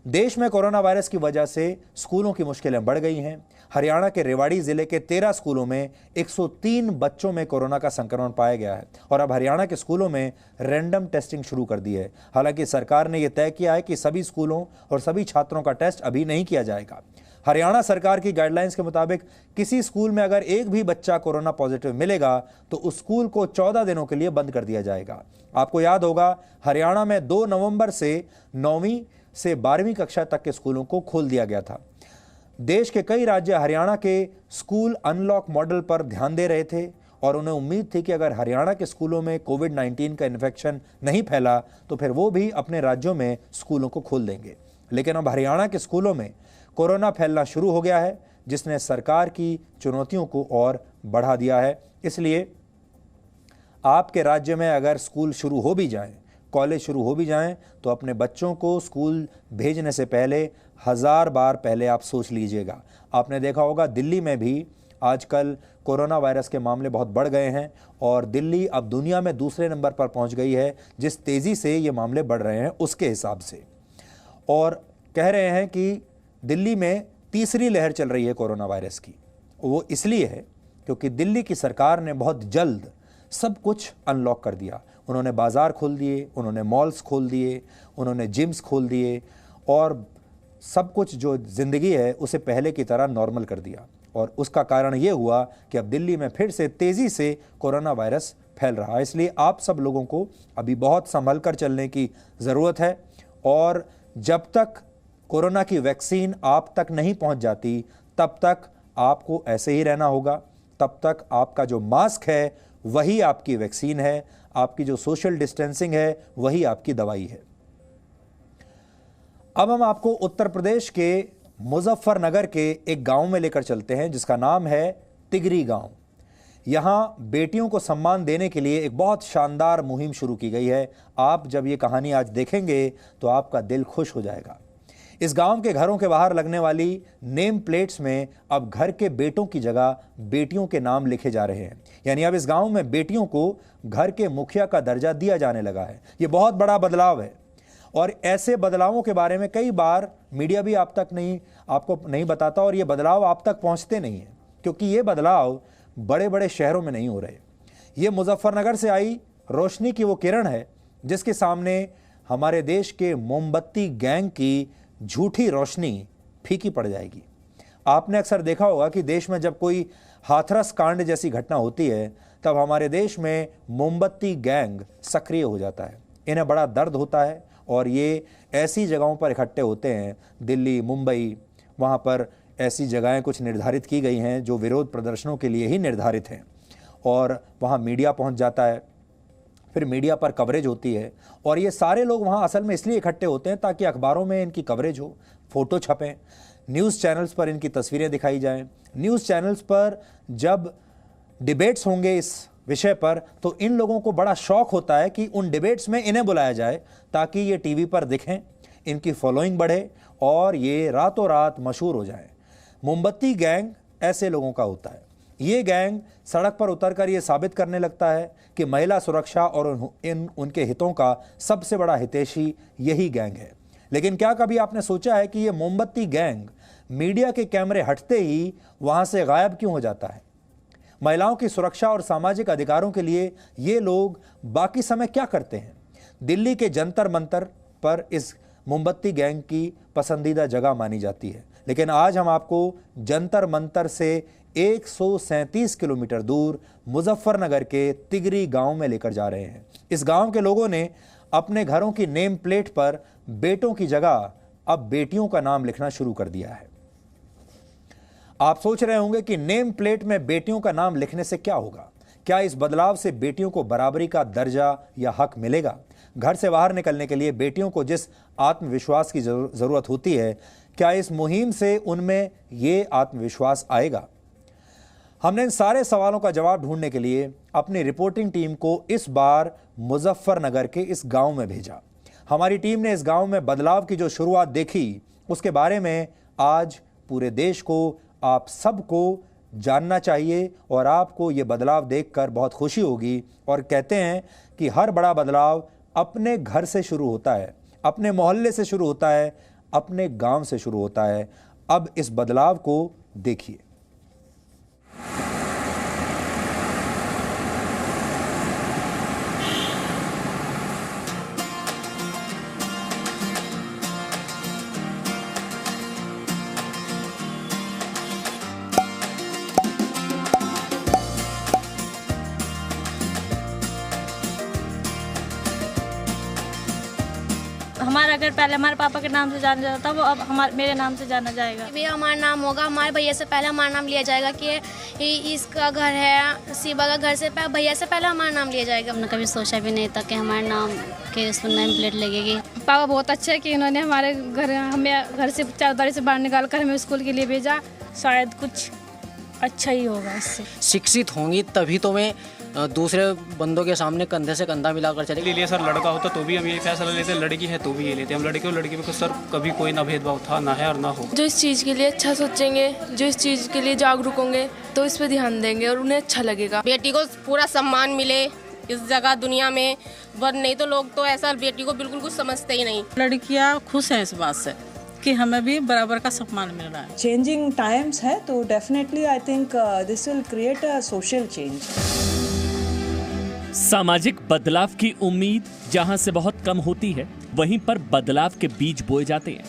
देश में कोरोना वायरस की वजह से स्कूलों की मुश्किलें बढ़ गई हैं। हरियाणा के रेवाड़ी जिले के 13 स्कूलों में 103 बच्चों में कोरोना का संक्रमण पाया गया है, और अब हरियाणा के स्कूलों में रैंडम टेस्टिंग शुरू कर दी है। हालांकि सरकार ने यह तय किया है कि सभी स्कूलों और सभी छात्रों का टेस्ट अभी नहीं किया जाएगा। हरियाणा सरकार की गाइडलाइंस के मुताबिक किसी स्कूल में अगर एक भी बच्चा कोरोना पॉजिटिव मिलेगा तो उस स्कूल को 14 दिनों के लिए बंद कर दिया जाएगा। आपको याद होगा, हरियाणा में 2 नवंबर से 9वीं से 12वीं कक्षा तक के स्कूलों को खोल दिया गया था। देश के कई राज्य हरियाणा के स्कूल अनलॉक मॉडल पर ध्यान दे रहे थे, और उन्हें उम्मीद थी कि अगर हरियाणा के स्कूलों में कोविड-19 का इन्फेक्शन नहीं फैला तो फिर वो भी अपने राज्यों में स्कूलों को खोल देंगे। लेकिन अब हरियाणा के स्कूलों में कोरोना फैलना शुरू हो गया है, जिसने सरकार की चुनौतियों को और बढ़ा दिया है। इसलिए आपके राज्य में अगर स्कूल शुरू हो भी जाएं, कॉलेज शुरू हो भी जाएं, तो अपने बच्चों को स्कूल भेजने से पहले 1000 बार पहले आप सोच लीजिएगा। आपने देखा होगा, दिल्ली में भी आजकल कोरोना वायरस के मामले बहुत बढ़ गए हैं, और दिल्ली अब दुनिया में दूसरे नंबर पर पहुंच गई है जिस तेज़ी से ये मामले बढ़ रहे हैं उसके हिसाब से। और कह रहे हैं कि दिल्ली में तीसरी लहर चल रही है कोरोना वायरस की। वो इसलिए है क्योंकि दिल्ली की सरकार ने बहुत जल्द सब कुछ अनलॉक कर दिया। उन्होंने बाज़ार खोल दिए, उन्होंने मॉल्स खोल दिए, उन्होंने जिम्स खोल दिए, और सब कुछ जो ज़िंदगी है उसे पहले की तरह नॉर्मल कर दिया। और उसका कारण ये हुआ कि अब दिल्ली में फिर से तेज़ी से कोरोना वायरस फैल रहा है। इसलिए आप सब लोगों को अभी बहुत संभल कर चलने की ज़रूरत है, और जब तक कोरोना की वैक्सीन आप तक नहीं पहुंच जाती तब तक आपको ऐसे ही रहना होगा। तब तक आपका जो मास्क है वही आपकी वैक्सीन है, आपकी जो सोशल डिस्टेंसिंग है वही आपकी दवाई है। अब हम आपको उत्तर प्रदेश के मुजफ्फरनगर के एक गांव में लेकर चलते हैं जिसका नाम है तिगरी गांव। यहां बेटियों को सम्मान देने के लिए एक बहुत शानदार मुहिम शुरू की गई है। आप जब ये कहानी आज देखेंगे तो आपका दिल खुश हो जाएगा। इस गांव के घरों के बाहर लगने वाली नेम प्लेट्स में अब घर के बेटों की जगह बेटियों के नाम लिखे जा रहे हैं। यानी अब इस गांव में बेटियों को घर के मुखिया का दर्जा दिया जाने लगा है। ये बहुत बड़ा बदलाव है, और ऐसे बदलावों के बारे में कई बार मीडिया भी आपको नहीं बताता, और ये बदलाव आप तक पहुंचते नहीं हैं क्योंकि ये बदलाव बड़े बड़े शहरों में नहीं हो रहे। ये मुजफ्फरनगर से आई रोशनी की वो किरण है जिसके सामने हमारे देश के मोमबत्ती गैंग की झूठी रोशनी फीकी पड़ जाएगी। आपने अक्सर देखा होगा कि देश में जब कोई हाथरस कांड जैसी घटना होती है तब हमारे देश में मोमबत्ती गैंग सक्रिय हो जाता है। इन्हें बड़ा दर्द होता है, और ये ऐसी जगहों पर इकट्ठे होते हैं, दिल्ली, मुंबई, वहाँ पर ऐसी जगहें कुछ निर्धारित की गई हैं जो विरोध प्रदर्शनों के लिए ही निर्धारित हैं, और वहाँ मीडिया पहुँच जाता है, फिर मीडिया पर कवरेज होती है। और ये सारे लोग वहाँ असल में इसलिए इकट्ठे होते हैं ताकि अखबारों में इनकी कवरेज हो, फोटो छपें, न्यूज़ चैनल्स पर इनकी तस्वीरें दिखाई जाएं। न्यूज़ चैनल्स पर जब डिबेट्स होंगे इस विषय पर तो इन लोगों को बड़ा शौक होता है कि उन डिबेट्स में इन्हें बुलाया जाए ताकि ये टीवी पर दिखें, इनकी फॉलोइंग बढ़े और ये रातों रात मशहूर हो जाएं। मोमबत्ती गैंग ऐसे लोगों का होता है। ये गैंग सड़क पर उतरकर ये साबित करने लगता है कि महिला सुरक्षा और उनके हितों का सबसे बड़ा हितैषी यही गैंग है। लेकिन क्या कभी आपने सोचा है कि ये मोमबत्ती गैंग मीडिया के कैमरे हटते ही वहां से गायब क्यों हो जाता है? महिलाओं की सुरक्षा और सामाजिक अधिकारों के लिए ये लोग बाकी समय क्या करते हैं? दिल्ली के जंतर मंतर पर इस मोमबत्ती गैंग की पसंदीदा जगह मानी जाती है, लेकिन आज हम आपको जंतर मंतर से 137 किलोमीटर दूर मुजफ्फरनगर के तिगरी गांव में लेकर जा रहे हैं। इस गांव के लोगों ने अपने घरों की नेम प्लेट पर बेटों की जगह अब बेटियों का नाम लिखना शुरू कर दिया है। आप सोच रहे होंगे कि नेम प्लेट में बेटियों का नाम लिखने से क्या होगा? क्या इस बदलाव से बेटियों को बराबरी का दर्जा या हक मिलेगा? घर से बाहर निकलने के लिए बेटियों को जिस आत्मविश्वास की जरूरत होती है, क्या इस मुहिम से उनमें ये आत्मविश्वास आएगा? हमने इन सारे सवालों का जवाब ढूंढने के लिए अपनी रिपोर्टिंग टीम को इस बार मुजफ्फरनगर के इस गांव में भेजा। हमारी टीम ने इस गांव में बदलाव की जो शुरुआत देखी उसके बारे में आज पूरे देश को, आप सबको जानना चाहिए और आपको ये बदलाव देखकर बहुत खुशी होगी। और कहते हैं कि हर बड़ा बदलाव अपने घर से शुरू होता है, अपने मोहल्ले से शुरू होता है, अपने गांव से शुरू होता है। अब इस बदलाव को देखिए। हमारा घर पहले हमारे पापा के नाम से जाना जाता था, वो अब मेरे नाम से जाना जाएगा। भैया हमारा नाम होगा, हमारे भैया से पहले हमारा नाम लिया जाएगा कि इसका घर है शिवा का घर से भैया से पहले हमारा नाम लिया जाएगा। हमने कभी सोचा भी नहीं था कि हमारे नाम के उस पर नेम प्लेट लगेगी। पापा बहुत अच्छे है कि उन्होंने हमारे हमें घर से चारदीवारी से बाहर निकाल कर हमें स्कूल के लिए भेजा। शायद कुछ अच्छा ही होगा इससे। शिक्षित होंगी तभी तो मैं दूसरे बंदों के सामने कंधे से कंधा मिलाकर चले। लिए सर लड़का होता तो भी हम ये फैसला लेते, लड़की है तो भी ये लेते। हम लड़के और लड़की में सर कभी कोई ना भेदभाव था, ना है और ना हो। जो इस चीज़ के लिए अच्छा सोचेंगे, जो इस चीज़ के लिए जागरूक होंगे तो इस पे ध्यान देंगे और उन्हें अच्छा लगेगा। बेटी को पूरा सम्मान मिले इस जगह दुनिया में, वरना नहीं तो लोग तो ऐसा बेटी को बिल्कुल कुछ समझते ही नहीं। लड़कियाँ खुश हैं इस बात से कि हमें भी बराबर का सम्मान मिल रहा है। चेंजिंग टाइम्स है तो definitely I think this will create a social change. सामाजिक बदलाव की उम्मीद जहां से बहुत कम होती है, वहीं पर बदलाव के बीज बोए जाते हैं।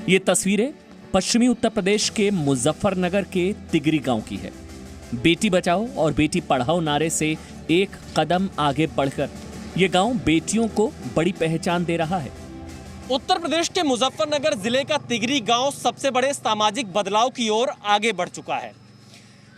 ये तस्वीरें पश्चिमी उत्तर प्रदेश के मुजफ्फरनगर के तिगरी गांव की है। बेटी बचाओ और बेटी पढ़ाओ नारे से एक कदम आगे बढ़कर ये गांव बेटियों को बड़ी पहचान दे रहा है। उत्तर प्रदेश के मुजफ्फरनगर जिले का तिगरी गांव सबसे बड़े सामाजिक बदलाव की ओर आगे बढ़ चुका है।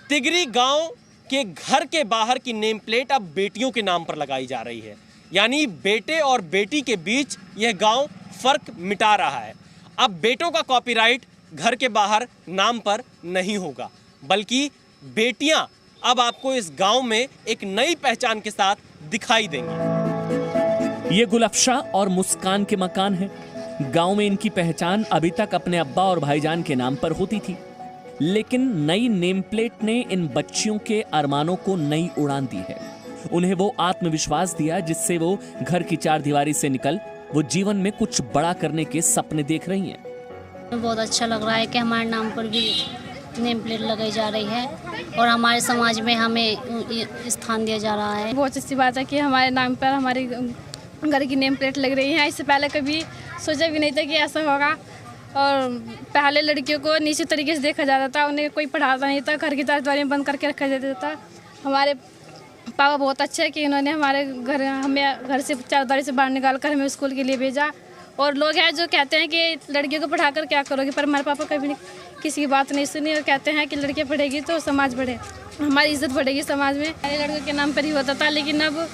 तिगरी गांव के घर के बाहर की नेम प्लेट अब बेटियों के नाम पर लगाई जा रही है, यानी बेटे और बेटी के बीच यह गांव फर्क मिटा रहा है। अब बेटों का कॉपीराइट घर के बाहर नाम पर नहीं होगा, बल्कि बेटियां अब आपको इस गांव में एक नई पहचान के साथ दिखाई देंगी। ये गुलफशा और मुस्कान के मकान हैं। गांव में इनकी पहचान अभी तक अपने अब्बा और भाईजान के नाम पर होती थी, लेकिन नई नेम प्लेट ने इन बच्चियों के अरमानों को नई उड़ान दी है। उन्हें वो आत्मविश्वास दिया जिससे वो घर की चारदीवारी से निकल वो जीवन में कुछ बड़ा करने के सपने देख रही हैं। बहुत अच्छा लग रहा है कि हमारे नाम पर भी नेम प्लेट लगाई जा रही है और हमारे समाज में हमें स्थान दिया जा रहा है। बहुत अच्छी बात है कि हमारे नाम पर हमारी घर की नेम प्लेट लग रही है। इससे पहले कभी सोचा भी नहीं था कि ऐसा होगा। और पहले लड़कियों को नीचे तरीके से देखा जाता था, उन्हें कोई पढ़ाता नहीं था, घर की चारदीवारी में बंद करके रखा जाता था। हमारे पापा बहुत अच्छे हैं कि उन्होंने हमें घर से चारदीवारी से बाहर निकाल कर हमें स्कूल के लिए भेजा। और लोग हैं जो कहते हैं कि लड़कियों को पढ़ाकर क्या करोगे, पर हमारे पापा कभी किसी की बात नहीं सुनी और कहते हैं कि लड़कियाँ पढ़ेगी तो समाज बढ़े, हमारी इज्जत बढ़ेगी समाज में। पहले लड़कों के नाम पर ही होता था, लेकिन अब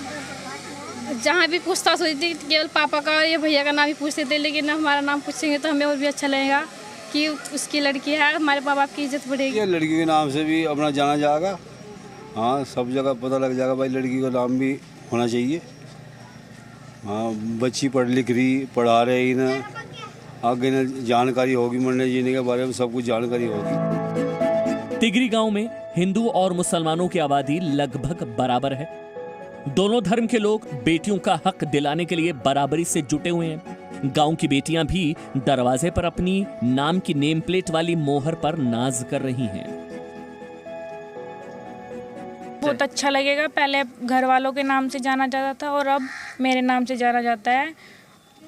जहाँ भी पूछताछ होती थी केवल पापा का और ये भैया का नाम ही पूछते थे, लेकिन हमारा नाम पूछेंगे तो हमें और भी अच्छा लगेगा कि उसकी लड़की है, हमारे माँ बाप की इज्जत बढ़ेगी। ये लड़की के नाम से भी अपना जाना जाएगा। हाँ, सब जगह पता लग जाएगा भाई लड़की का नाम भी होना चाहिए। हाँ, बच्ची पढ़ लिख रही, पढ़ा रहे ही ना, आगे ना जानकारी होगी, मरने जीने के बारे में सब कुछ जानकारी होगी। तिगरी गांव में हिंदू और मुसलमानों की आबादी लगभग बराबर है। दोनों धर्म के लोग बेटियों का हक दिलाने के लिए बराबरी से जुटे हुए हैं। गांव की बेटियां भी दरवाजे पर अपनी नाम की नेम प्लेट वाली मोहर पर नाज कर रही हैं। बहुत अच्छा लगेगा। पहले घर वालों के नाम से जाना जाता था और अब मेरे नाम से जाना जाता है।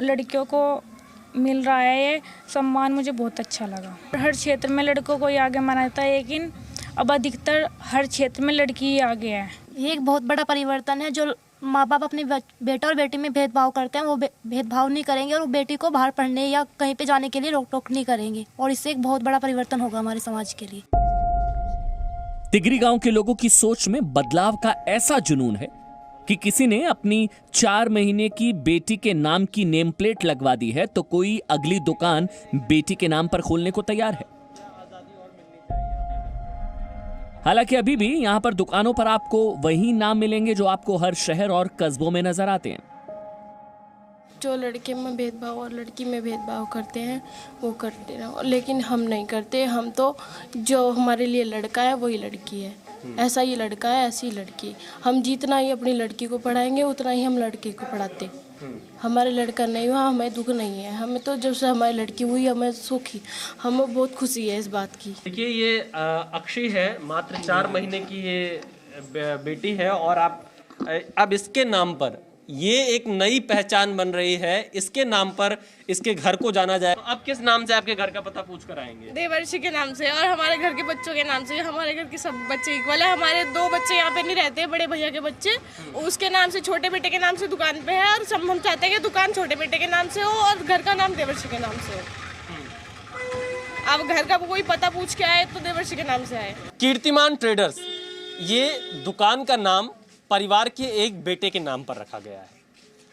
लड़कियों को मिल रहा है ये सम्मान, मुझे बहुत अच्छा लगा। हर क्षेत्र में लड़कों को आगे माना जाता है, लेकिन अब अधिकतर हर क्षेत्र में लड़की ही आगे है। ये एक बहुत बड़ा परिवर्तन है। जो माँ बाप अपने बेटा और बेटी में भेदभाव करते हैं वो भेदभाव नहीं करेंगे और वो बेटी को बाहर पढ़ने या कहीं पे जाने के लिए रोक टोक नहीं करेंगे, और इससे एक बहुत बड़ा परिवर्तन होगा हमारे समाज के लिए। तिगरी गांव के लोगों की सोच में बदलाव का ऐसा जुनून है कि किसी ने अपनी 4 महीने की बेटी के नाम की नेम प्लेट लगवा दी है तो कोई अगली दुकान बेटी के नाम पर खोलने को तैयार है। हालांकि अभी भी यहां पर दुकानों पर आपको वही नाम मिलेंगे जो आपको हर शहर और कस्बों में नजर आते हैं। जो लड़के में भेदभाव और लड़की में भेदभाव करते हैं वो करते रहो, लेकिन हम नहीं करते। हम तो जो हमारे लिए लड़का है वही लड़की है, ऐसा ही लड़का है ऐसी लड़की। हम जितना ही अपनी लड़की को पढ़ाएंगे उतना ही हम लड़के को पढ़ाते। हमारे लड़का नहीं हुआ हमें दुख नहीं है, हमें तो जब से हमारी लड़की हुई हमें सुख ही, हमें बहुत खुशी है इस बात की। देखिए ये अक्षय है, मात्र 4 महीने की ये बेटी है और आप अब इसके नाम पर ये एक नई पहचान बन रही है। इसके नाम पर इसके घर को जाना जाए। अब किस नाम से आपके घर का पता पूछ कर आएंगे? देवर्षि के नाम से, और हमारे घर के बच्चों के नाम से। हमारे घर के सब बच्चे इक्वल है। हमारे 2 बच्चे यहाँ पे नहीं रहते, बड़े भैया के बच्चे, उसके नाम से, छोटे बेटे के नाम से दुकान पे है, और सब हम चाहते हैं कि दुकान छोटे बेटे के नाम से हो और घर का नाम देवर्षि के नाम से हो। अब घर का कोई पता पूछ के आए तो देवर्षि के नाम से आए। कीर्तिमान ट्रेडर्स, ये दुकान का नाम परिवार के एक बेटे के नाम पर रखा गया है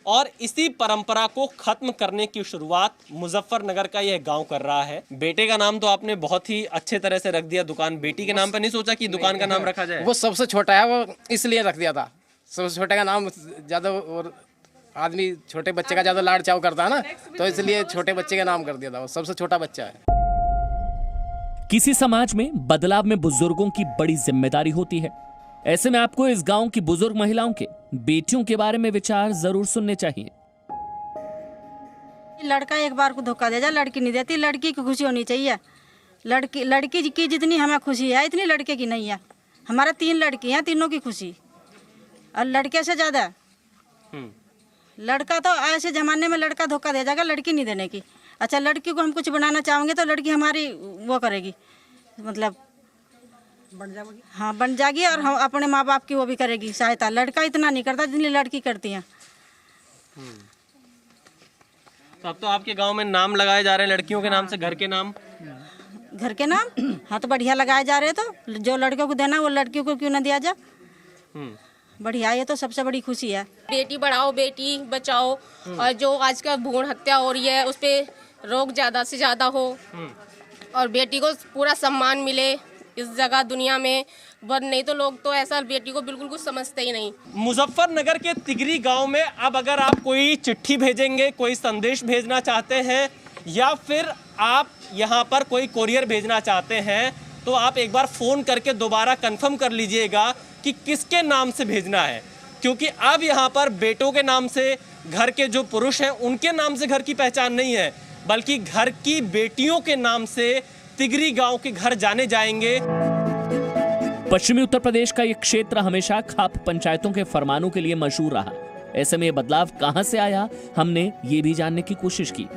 और इसी परंपरा को खत्म करने की शुरुआत मुजफ्फरनगर का यह गांव कर रहा है। बेटे का नाम तो आपने बहुत ही अच्छे तरह से रख दिया, दुकान बेटी के नाम पर नहीं सोचा कि दुकान का नाम रखा जाए? वो सबसे छोटा है, वो इसलिए रख दिया था। सबसे छोटे का नाम ज्यादा, और आदमी छोटे बच्चे का ज्यादा लाड़ चाव करता है ना, तो इसलिए छोटे बच्चे का नाम कर दिया था। वो सबसे छोटा बच्चा है। किसी समाज में बदलाव में बुजुर्गों की बड़ी जिम्मेदारी होती है। ऐसे में आपको इस गांव की बुजुर्ग महिलाओं के बेटियों के बारे में विचार जरूर सुनने चाहिए। लड़का एक बार को धोखा दे जाए, लड़की नहीं देती। लड़की की खुशी होनी चाहिए। लड़की की जितनी हमें खुशी है इतनी लड़के की नहीं है। हमारा 3 लड़की हैं, तीनों की खुशी और लड़के से ज्यादा। लड़का तो ऐसे जमाने में लड़का धोखा दे जाएगा, लड़की नहीं देने की। अच्छा, लड़की को हम कुछ बनाना चाहेंगे तो लड़की हमारी वो करेगी, मतलब बन जाएगी। हाँ, बन जाएगी, और हम अपने माँ बाप की वो भी करेगी सहायता। लड़का इतना नहीं करता जितनी लड़की करती है। तो अब तो आपके गांव में नाम लगाए जा रहे हैं लड़कियों के नाम से, घर के नाम। घर के नाम हाँ तो बढ़िया लगाए जा रहे हैं। तो जो लड़कियों को देना वो लड़कियों को क्यों ना दिया जा। बढ़िया, ये तो सबसे बड़ी खुशी है। बेटी बढ़ाओ बेटी बचाओ, और जो आज का भ्रूण हत्या हो रही है उस पर रोक ज्यादा से ज्यादा हो और बेटी को पूरा सम्मान मिले इस जगह दुनिया में। वर नहीं तो लोग तो ऐसा बेटी को बिल्कुल कुछ समझते ही नहीं। मुजफ्फरनगर के तिगरी गांव में अब अगर आप कोई चिट्ठी भेजेंगे, कोई संदेश भेजना चाहते हैं या फिर आप यहां पर कोई कोरियर भेजना चाहते हैं तो आप एक बार फोन करके दोबारा कंफर्म कर लीजिएगा कि किसके नाम से भेजना है, क्योंकि अब यहां पर बेटों के नाम से, घर के जो पुरुष हैं उनके नाम से घर की पहचान नहीं है, बल्कि घर की बेटियों के नाम से तिगरी गांव के घर जाने जाएंगे। पश्चिमी उत्तर प्रदेश का यह क्षेत्र हमेशा खाप पंचायतों के फरमानों के लिए मशहूर रहा। ऐसे में यह बदलाव कहां से आया, हमने ये भी जानने की कोशिश की।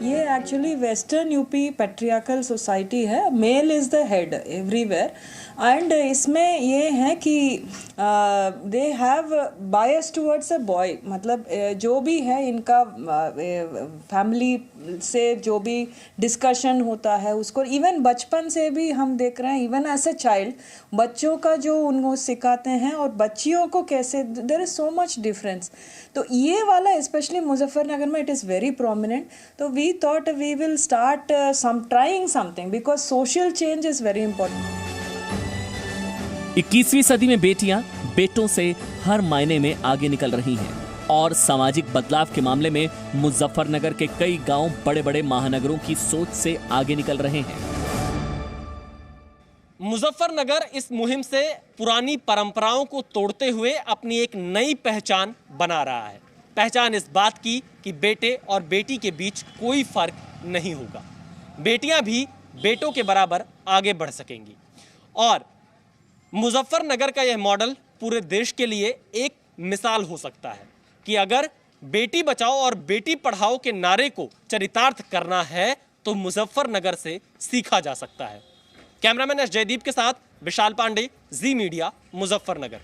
ये actually western UP patriarchal society है। Male is the head everywhere, and इसमें ये है कि they have bias towards a boy. मतलब जो भी है इनका फैमिली से जो भी डिस्कशन होता है उसको इवन बचपन से भी हम देख रहे हैं, इवन एज अ चाइल्ड बच्चों का जो उनको सिखाते हैं और बच्चियों को कैसे, there is so much difference. तो ये वाला स्पेशली मुजफ्फरनगर में इट इज़ वेरी प्रोमिनेंट। तो we thought we will start trying something because social change is very important. 21वीं सदी में बेटियां बेटों से हर मायने में आगे निकल रही हैं और सामाजिक बदलाव के मामले में मुजफ्फरनगर के कई गांव बड़े बड़े महानगरों की सोच से आगे निकल रहे हैं। मुजफ्फरनगर इस मुहिम से पुरानी परंपराओं को तोड़ते हुए अपनी एक नई पहचान बना रहा है। पहचान इस बात की कि बेटे और बेटी के बीच कोई फर्क नहीं होगा, बेटियां भी बेटों के बराबर आगे बढ़ सकेंगी। और मुजफ्फरनगर का यह मॉडल पूरे देश के लिए एक मिसाल हो सकता है कि अगर बेटी बचाओ और बेटी पढ़ाओ के नारे को चरितार्थ करना है तो मुजफ्फरनगर से सीखा जा सकता है। कैमरामैन एस जयदीप के साथ विशाल पांडे, जी मीडिया, मुजफ्फरनगर।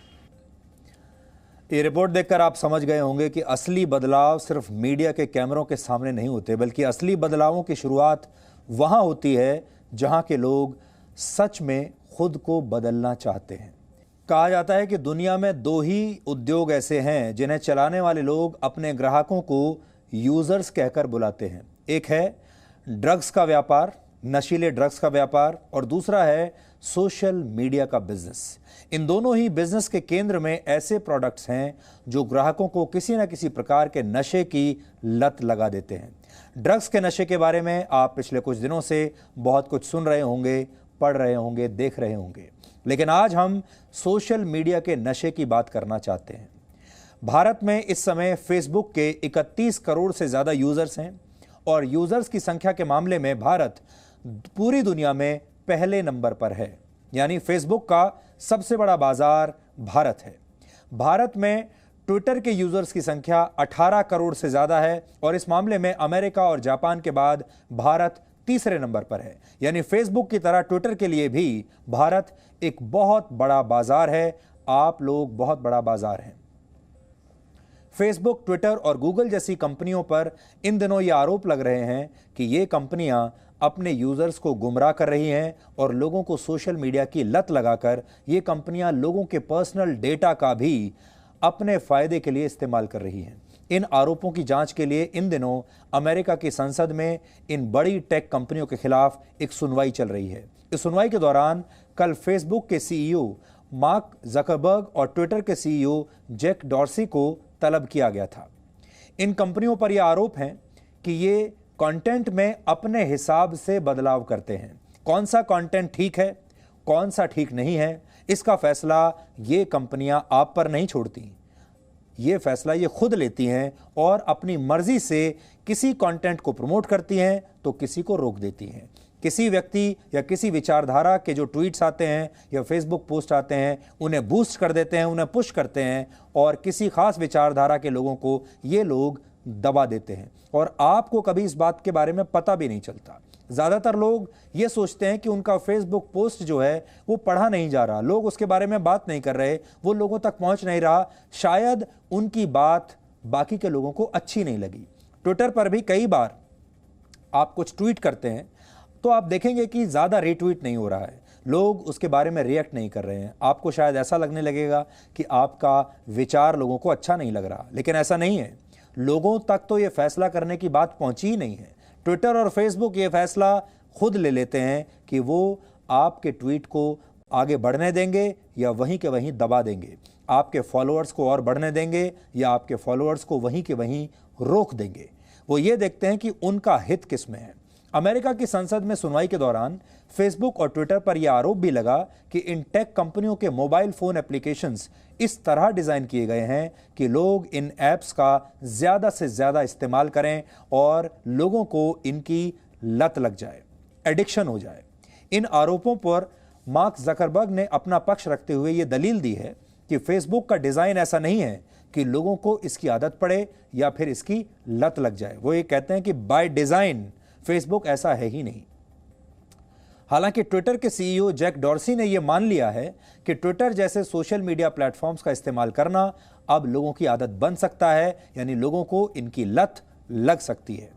ये रिपोर्ट देखकर आप समझ गए होंगे कि असली बदलाव सिर्फ मीडिया के कैमरों के सामने नहीं होते, बल्कि असली बदलावों की शुरुआत वहां होती है जहां के लोग सच में खुद को बदलना चाहते हैं। कहा जाता है कि दुनिया में 2 ही उद्योग ऐसे हैं जिन्हें चलाने वाले लोग अपने ग्राहकों को यूजर्स कहकर बुलाते हैं। एक है ड्रग्स का व्यापार नशीले ड्रग्स का व्यापार और दूसरा है सोशल मीडिया का बिजनेस। इन दोनों ही बिजनेस के केंद्र में ऐसे प्रोडक्ट्स हैं जो ग्राहकों को किसी न किसी प्रकार के नशे की लत लगा देते हैं। ड्रग्स के नशे के बारे में आप पिछले कुछ दिनों से बहुत कुछ सुन रहे होंगे, पढ़ रहे होंगे, देख रहे होंगे, लेकिन आज हम सोशल मीडिया के नशे की बात करना चाहते हैं। भारत में इस समय फेसबुक के 31 करोड़ से ज़्यादा यूज़र्स हैं और यूज़र्स की संख्या के मामले में भारत पूरी दुनिया में पहले नंबर पर है, यानी फेसबुक का सबसे बड़ा बाजार भारत है। भारत में ट्विटर के यूज़र्स की संख्या 18 करोड़ से ज़्यादा है और इस मामले में अमेरिका और जापान के बाद भारत तीसरे नंबर पर है, यानी फेसबुक की तरह ट्विटर के लिए भी भारत एक बहुत बड़ा बाजार है। आप लोग बहुत बड़ा बाजार हैं। फेसबुक, ट्विटर और गूगल जैसी कंपनियों पर इन दिनों ये आरोप लग रहे हैं कि ये कंपनियां अपने यूजर्स को गुमराह कर रही हैं और लोगों को सोशल मीडिया की लत लगाकर ये कंपनियां लोगों के पर्सनल डेटा का भी अपने फायदे के लिए इस्तेमाल कर रही हैं। इन आरोपों की जांच के लिए इन दिनों अमेरिका की संसद में इन बड़ी टेक कंपनियों के खिलाफ एक सुनवाई चल रही है। इस सुनवाई के दौरान कल फेसबुक के सीईओ मार्क जकरबर्ग और ट्विटर के सीईओ जैक डॉर्सी को तलब किया गया था। इन कंपनियों पर यह आरोप है कि ये कंटेंट में अपने हिसाब से बदलाव करते हैं। कौन सा कंटेंट ठीक है, कौन सा ठीक नहीं है, इसका फैसला ये कंपनियां आप पर नहीं छोड़ती। ये फैसला ये खुद लेती हैं और अपनी मर्जी से किसी कंटेंट को प्रमोट करती हैं तो किसी को रोक देती हैं। किसी व्यक्ति या किसी विचारधारा के जो ट्वीट्स आते हैं या फेसबुक पोस्ट आते हैं उन्हें बूस्ट कर देते हैं, उन्हें पुश करते हैं और किसी खास विचारधारा के लोगों को ये लोग दबा देते हैं और आपको कभी इस बात के बारे में पता भी नहीं चलता। ज़्यादातर लोग ये सोचते हैं कि उनका फेसबुक पोस्ट जो है वो पढ़ा नहीं जा रहा, लोग उसके बारे में बात नहीं कर रहे, वो लोगों तक पहुंच नहीं रहा, शायद उनकी बात बाकी के लोगों को अच्छी नहीं लगी। ट्विटर पर भी कई बार आप कुछ ट्वीट करते हैं तो आप देखेंगे कि ज़्यादा रीट्वीट नहीं हो रहा है, लोग उसके बारे में रिएक्ट नहीं कर रहे हैं। आपको शायद ऐसा लगने लगेगा कि आपका विचार लोगों को अच्छा नहीं लग रहा, लेकिन ऐसा नहीं है। लोगों तक तो ये फैसला करने की बात पहुंची ही नहीं है। ट्विटर और फेसबुक ये फैसला खुद ले लेते हैं कि वो आपके ट्वीट को आगे बढ़ने देंगे या वहीं के वहीं दबा देंगे, आपके फॉलोअर्स को और बढ़ने देंगे या आपके फॉलोअर्स को वहीं के वहीं रोक देंगे। वो ये देखते हैं कि उनका हित किस में है। अमेरिका की संसद में सुनवाई के दौरान फेसबुक और ट्विटर पर यह आरोप भी लगा कि इन टेक कंपनियों के मोबाइल फोन एप्लीकेशंस इस तरह डिजाइन किए गए हैं कि लोग इन ऐप्स का ज्यादा से ज्यादा इस्तेमाल करें और लोगों को इनकी लत लग जाए, एडिक्शन हो जाए। इन आरोपों पर मार्क जकरबर्ग ने अपना पक्ष रखते हुए यह दलील दी है कि फेसबुक का डिजाइन ऐसा नहीं है कि लोगों को इसकी आदत पड़े या फिर इसकी लत लग जाए। वो ये कहते हैं कि बाय डिजाइन फेसबुक ऐसा है ही नहीं। हालांकि ट्विटर के सीईओ जैक डॉर्सी ने यह मान लिया है कि ट्विटर जैसे सोशल मीडिया प्लेटफॉर्म्स का इस्तेमाल करना अब लोगों की आदत बन सकता है, यानी लोगों को इनकी लत लग सकती है।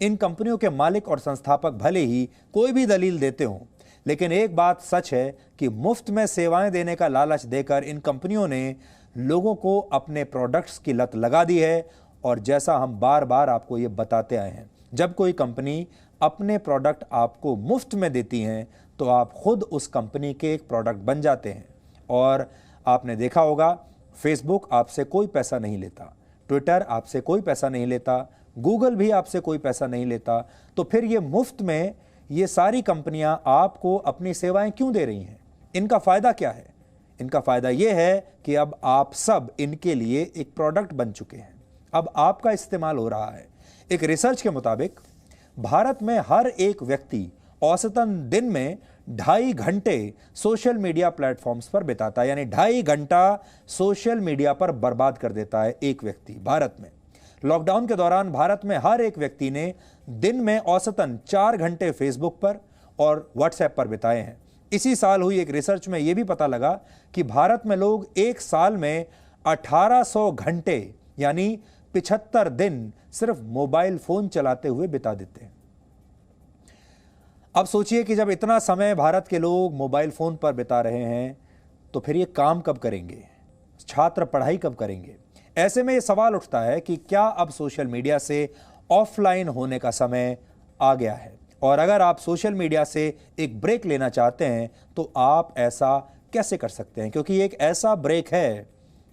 इन कंपनियों के मालिक और संस्थापक भले ही कोई भी दलील देते हों, लेकिन एक बात सच है कि मुफ्त में सेवाएं देने का लालच देकर इन कंपनियों ने लोगों को अपने प्रोडक्ट्स की लत लगा दी है। और जैसा हम बार बार आपको ये बताते आए हैं, जब कोई कंपनी अपने प्रोडक्ट आपको मुफ्त में देती हैं तो आप खुद उस कंपनी के एक प्रोडक्ट बन जाते हैं। और आपने देखा होगा, फेसबुक आपसे कोई पैसा नहीं लेता, ट्विटर आपसे कोई पैसा नहीं लेता, गूगल भी आपसे कोई पैसा नहीं लेता, तो फिर ये मुफ्त में ये सारी कंपनियां आपको अपनी सेवाएं क्यों दे रही हैं? इनका फ़ायदा क्या है? इनका फ़ायदा ये है कि अब आप सब इनके लिए एक प्रोडक्ट बन चुके हैं, अब आपका इस्तेमाल हो रहा है। एक रिसर्च के मुताबिक भारत में हर एक व्यक्ति औसतन दिन में 2.5 घंटे सोशल मीडिया प्लेटफॉर्म्स पर बिताता है, यानी 2.5 घंटा सोशल मीडिया पर बर्बाद कर देता है एक व्यक्ति भारत में। लॉकडाउन के दौरान भारत में हर एक व्यक्ति ने दिन में औसतन 4 घंटे फेसबुक पर और व्हाट्सएप पर बिताए हैं। इसी साल हुई एक रिसर्च में यह भी पता लगा कि भारत में लोग एक साल में 1800 घंटे यानी 75 दिन सिर्फ मोबाइल फोन चलाते हुए बिता देते हैं। अब सोचिए कि जब इतना समय भारत के लोग मोबाइल फोन पर बिता रहे हैं तो फिर ये काम कब करेंगे, छात्र पढ़ाई कब करेंगे? ऐसे में ये सवाल उठता है कि क्या अब सोशल मीडिया से ऑफलाइन होने का समय आ गया है? और अगर आप सोशल मीडिया से एक ब्रेक लेना चाहते हैं तो आप ऐसा कैसे कर सकते हैं, क्योंकि एक ऐसा ब्रेक है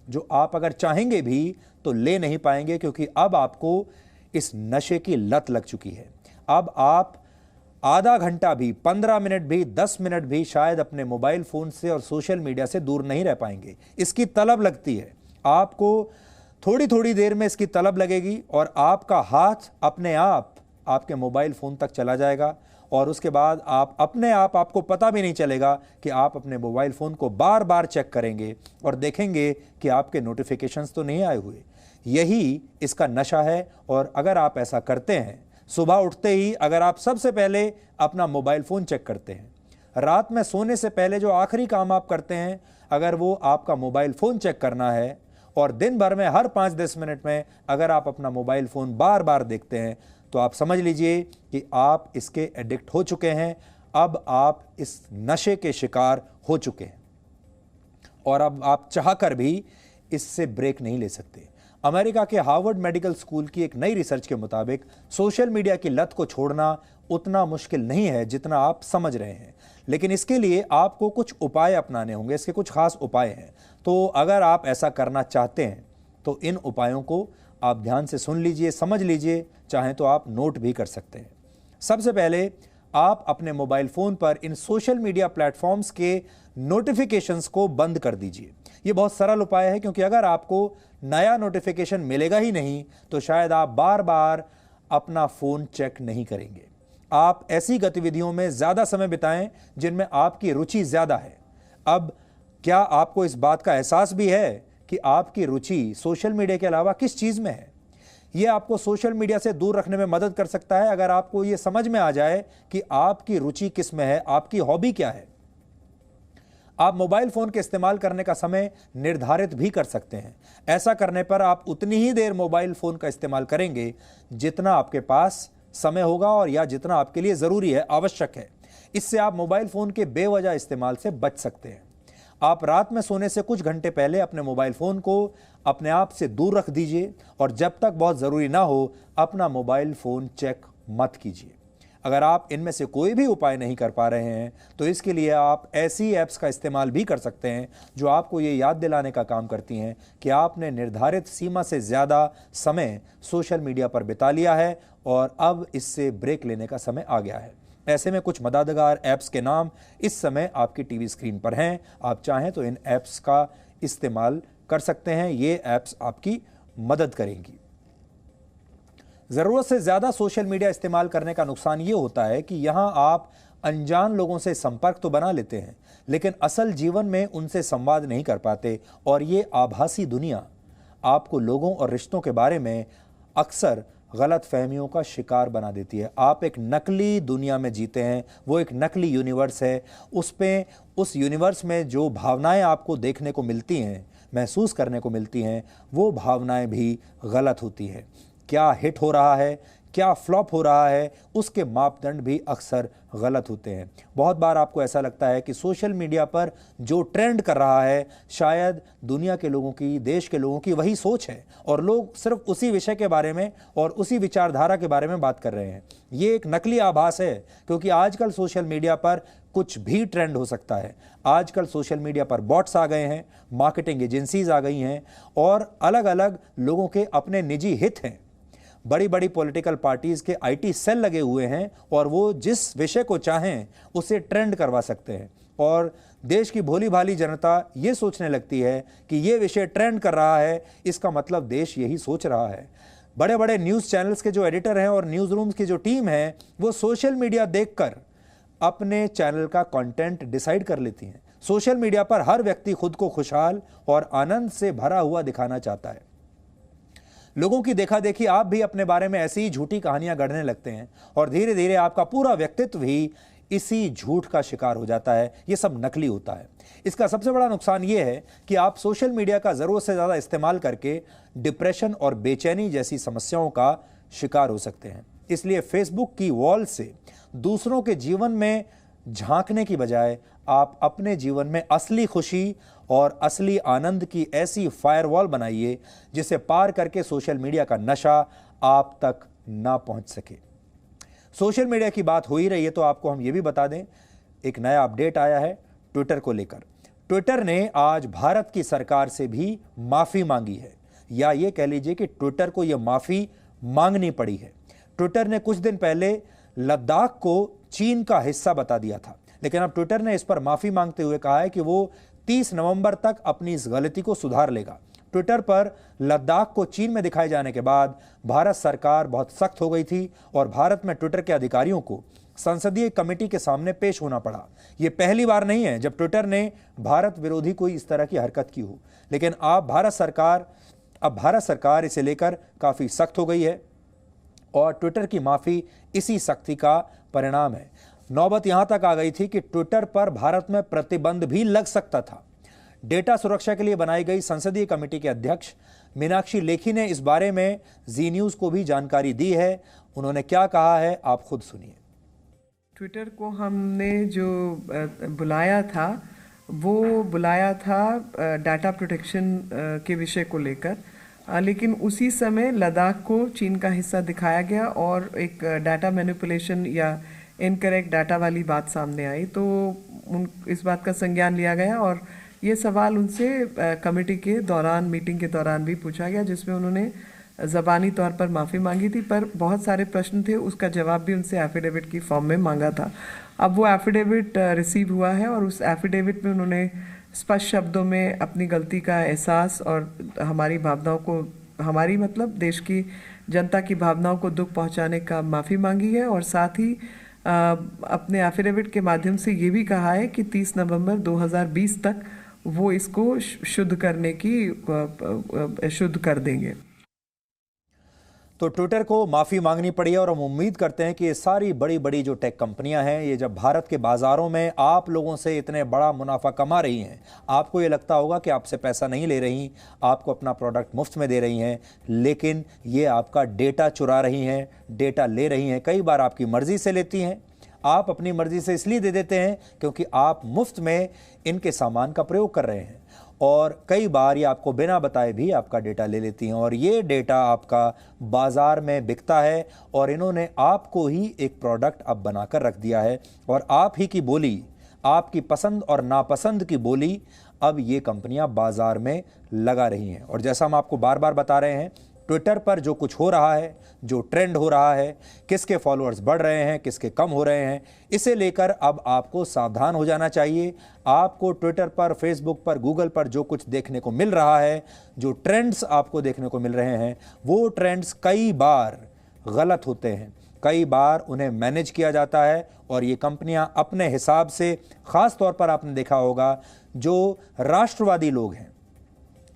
जो आप अगर चाहेंगे भी तो ले नहीं पाएंगे, क्योंकि अब आपको इस नशे की लत लग चुकी है। अब आप आधा घंटा भी, 15 मिनट भी, 10 मिनट भी शायद अपने मोबाइल फ़ोन से और सोशल मीडिया से दूर नहीं रह पाएंगे। इसकी तलब लगती है, आपको थोड़ी थोड़ी देर में इसकी तलब लगेगी और आपका हाथ अपने आप आपके मोबाइल फ़ोन तक चला जाएगा और उसके बाद आप अपने आप, आपको पता भी नहीं चलेगा कि आप अपने मोबाइल फ़ोन को बार बार चेक करेंगे और देखेंगे कि आपके नोटिफिकेशंस तो नहीं आए हुए। यही इसका नशा है। और अगर आप ऐसा करते हैं, सुबह उठते ही अगर आप सबसे पहले अपना मोबाइल फ़ोन चेक करते हैं, रात में सोने से पहले जो आखिरी काम आप करते हैं अगर वो आपका मोबाइल फ़ोन चेक करना है, और दिन भर में हर 5-10 मिनट में अगर आप अपना मोबाइल फ़ोन बार बार देखते हैं, तो आप समझ लीजिए कि आप इसके एडिक्ट हो चुके हैं। अब आप इस नशे के शिकार हो चुके हैं और अब आप चाहकर भी इससे ब्रेक नहीं ले सकते। अमेरिका के हार्वर्ड मेडिकल स्कूल की एक नई रिसर्च के मुताबिक सोशल मीडिया की लत को छोड़ना उतना मुश्किल नहीं है जितना आप समझ रहे हैं, लेकिन इसके लिए आपको कुछ उपाय अपनाने होंगे। इसके कुछ खास उपाय हैं, तो अगर आप ऐसा करना चाहते हैं तो इन उपायों को आप ध्यान से सुन लीजिए, समझ लीजिए, चाहें तो आप नोट भी कर सकते हैं। सबसे पहले आप अपने मोबाइल फ़ोन पर इन सोशल मीडिया प्लेटफॉर्म्स के नोटिफिकेशंस को बंद कर दीजिए। ये बहुत सरल उपाय है, क्योंकि अगर आपको नया नोटिफिकेशन मिलेगा ही नहीं तो शायद आप बार बार अपना फ़ोन चेक नहीं करेंगे। आप ऐसी गतिविधियों में ज़्यादा समय बिताएं जिनमें आपकी रुचि ज़्यादा है। अब क्या आपको इस बात का एहसास भी है कि आपकी रुचि सोशल मीडिया के अलावा किस चीज़ में है? ये आपको सोशल मीडिया से दूर रखने में मदद कर सकता है अगर आपको ये समझ में आ जाए कि आपकी रुचि किस में है, आपकी हॉबी क्या है। आप मोबाइल फ़ोन के इस्तेमाल करने का समय निर्धारित भी कर सकते हैं। ऐसा करने पर आप उतनी ही देर मोबाइल फ़ोन का इस्तेमाल करेंगे जितना आपके पास समय होगा और या जितना आपके लिए ज़रूरी है, आवश्यक है। इससे आप मोबाइल फ़ोन के बेवजह इस्तेमाल से बच सकते हैं। आप रात में सोने से कुछ घंटे पहले अपने मोबाइल फ़ोन को अपने आप से दूर रख दीजिए और जब तक बहुत ज़रूरी ना हो अपना मोबाइल फ़ोन चेक मत कीजिए। अगर आप इनमें से कोई भी उपाय नहीं कर पा रहे हैं तो इसके लिए आप ऐसी ऐप्स का इस्तेमाल भी कर सकते हैं जो आपको ये याद दिलाने का काम करती हैं कि आपने निर्धारित सीमा से ज़्यादा समय सोशल मीडिया पर बिता लिया है और अब इससे ब्रेक लेने का समय आ गया है। ऐसे में कुछ मददगार ऐप्स के नाम इस समय आपकी टीवी स्क्रीन पर हैं। आप चाहें तो इन ऐप्स का इस्तेमाल कर सकते हैं। ये ऐप्स आपकी मदद करेंगी। ज़रूरत से ज़्यादा सोशल मीडिया इस्तेमाल करने का नुकसान ये होता है कि यहाँ आप अनजान लोगों से संपर्क तो बना लेते हैं लेकिन असल जीवन में उनसे संवाद नहीं कर पाते और ये आभासी दुनिया आपको लोगों और रिश्तों के बारे में अक्सर गलत फहमियों का शिकार बना देती है। आप एक नकली दुनिया में जीते हैं, वो एक नकली यूनिवर्स है। उस यूनिवर्स में जो भावनाएं आपको देखने को मिलती हैं, महसूस करने को मिलती हैं, वो भावनाएं भी गलत होती हैं। क्या हिट हो रहा है, क्या फ्लॉप हो रहा है, उसके मापदंड भी अक्सर गलत होते हैं। बहुत बार आपको ऐसा लगता है कि सोशल मीडिया पर जो ट्रेंड कर रहा है शायद दुनिया के लोगों की, देश के लोगों की वही सोच है और लोग सिर्फ उसी विषय के बारे में और उसी विचारधारा के बारे में बात कर रहे हैं। ये एक नकली आभास है क्योंकि आजकल सोशल मीडिया पर कुछ भी ट्रेंड हो सकता है। आजकल सोशल मीडिया पर बॉट्स आ गए हैं, मार्केटिंग एजेंसीज आ गई हैं और अलग अलग लोगों के अपने निजी हित हैं। बड़ी बड़ी पॉलिटिकल पार्टीज के आईटी सेल लगे हुए हैं और वो जिस विषय को चाहें उसे ट्रेंड करवा सकते हैं और देश की भोली भाली जनता ये सोचने लगती है कि ये विषय ट्रेंड कर रहा है, इसका मतलब देश यही सोच रहा है। बड़े बड़े न्यूज़ चैनल्स के जो एडिटर हैं और न्यूज़ रूम्स की जो टीम है वो सोशल मीडिया देखकर अपने चैनल का कंटेंट डिसाइड कर लेती हैं। सोशल मीडिया पर हर व्यक्ति खुद को खुशहाल और आनंद से भरा हुआ दिखाना चाहता है। लोगों की देखा देखी आप भी अपने बारे में ऐसी ही झूठी कहानियां गढ़ने लगते हैं और धीरे धीरे आपका पूरा व्यक्तित्व भी इसी झूठ का शिकार हो जाता है। ये सब नकली होता है। इसका सबसे बड़ा नुकसान ये है कि आप सोशल मीडिया का ज़रूरत से ज़्यादा इस्तेमाल करके डिप्रेशन और बेचैनी जैसी समस्याओं का शिकार हो सकते हैं। इसलिए फेसबुक की वॉल से दूसरों के जीवन में झांकने की बजाय आप अपने जीवन में असली खुशी और असली आनंद की ऐसी फायरवॉल बनाइए जिसे पार करके सोशल मीडिया का नशा आप तक ना पहुंच सके। सोशल मीडिया की बात हो ही रही है तो आपको हम ये भी बता दें, एक नया अपडेट आया है ट्विटर को लेकर। ट्विटर ने आज भारत की सरकार से भी माफी मांगी है, या ये कह लीजिए कि ट्विटर को यह माफी मांगनी पड़ी है। ट्विटर ने कुछ दिन पहले लद्दाख को चीन का हिस्सा बता दिया था, लेकिन अब ट्विटर ने इस पर माफी मांगते हुए कहा है कि वो 30 नवंबर तक अपनी इस गलती को सुधार लेगा। ट्विटर पर लद्दाख को चीन में दिखाए जाने के बाद भारत सरकार बहुत सख्त हो गई थी और भारत में ट्विटर के अधिकारियों को संसदीय कमेटी के सामने पेश होना पड़ा। यह पहली बार नहीं है जब ट्विटर ने भारत विरोधी कोई इस तरह की हरकत की हो, लेकिन अब भारत सरकार इसे लेकर काफी सख्त हो गई है और ट्विटर की माफी इसी सख्ती का परिणाम है। नौबत यहां तक आ गई थी कि ट्विटर पर भारत में प्रतिबंध भी लग सकता था। डेटा सुरक्षा के लिए बनाई गई संसदीय कमेटी के अध्यक्ष मीनाक्षी लेखी ने इस बारे में जी न्यूज को भी जानकारी दी है। उन्होंने क्या कहा है आप खुद सुनिए। ट्विटर को हमने जो बुलाया था वो बुलाया था डाटा प्रोटेक्शन के विषय को लेकर, लेकिन उसी समय लद्दाख को चीन का हिस्सा दिखाया गया और एक डाटा मैनिपुलेशन या इनकरेक्ट डाटा वाली बात सामने आई, तो इस बात का संज्ञान लिया गया और ये सवाल उनसे कमेटी के दौरान, मीटिंग के दौरान भी पूछा गया, जिसमें उन्होंने ज़बानी तौर पर माफ़ी मांगी थी, पर बहुत सारे प्रश्न थे, उसका जवाब भी उनसे एफिडेविट की फॉर्म में मांगा था। अब वो एफिडेविट रिसीव हुआ है और उस एफिडेविट में उन्होंने स्पष्ट शब्दों में अपनी गलती का एहसास और हमारी भावनाओं को, हमारी मतलब देश की जनता की भावनाओं को दुख पहुंचाने का माफ़ी मांगी है और साथ ही अपने एफिडेविट के माध्यम से ये भी कहा है कि 30 नवंबर 2020 तक वो इसको शुद्ध कर देंगे। तो ट्विटर को माफी मांगनी पड़ी है और हम उम्मीद करते हैं कि ये सारी बड़ी बड़ी जो टेक कंपनियां हैं, ये जब भारत के बाजारों में आप लोगों से इतने बड़ा मुनाफा कमा रही हैं, आपको ये लगता होगा कि आपसे पैसा नहीं ले रही, आपको अपना प्रोडक्ट मुफ्त में दे रही हैं, लेकिन ये आपका डेटा चुरा रही हैं, डेटा ले रही हैं। कई बार आपकी मर्जी से लेती हैं। आप अपनी मर्जी से इसलिए दे देते हैं क्योंकि आप मुफ्त में इनके सामान का प्रयोग कर रहे हैं, और कई बार ये आपको बिना बताए भी आपका डेटा ले लेती हैं और ये डेटा आपका बाजार में बिकता है और इन्होंने आपको ही एक प्रोडक्ट अब बनाकर रख दिया है और आप ही की बोली, आपकी पसंद और नापसंद की बोली अब ये कंपनियां बाजार में लगा रही हैं। और जैसा हम आपको बार बार बता रहे हैं, ट्विटर पर जो कुछ हो रहा है, जो ट्रेंड हो रहा है, किसके फॉलोअर्स बढ़ रहे हैं, किसके कम हो रहे हैं, इसे लेकर अब आपको सावधान हो जाना चाहिए। आपको ट्विटर पर, फेसबुक पर, गूगल पर जो कुछ देखने को मिल रहा है, जो ट्रेंड्स आपको देखने को मिल रहे हैं, वो ट्रेंड्स कई बार गलत होते हैं, कई बार उन्हें मैनेज किया जाता है और ये कंपनियां अपने हिसाब से, ख़ास तौर पर आपने देखा होगा जो राष्ट्रवादी लोग हैं,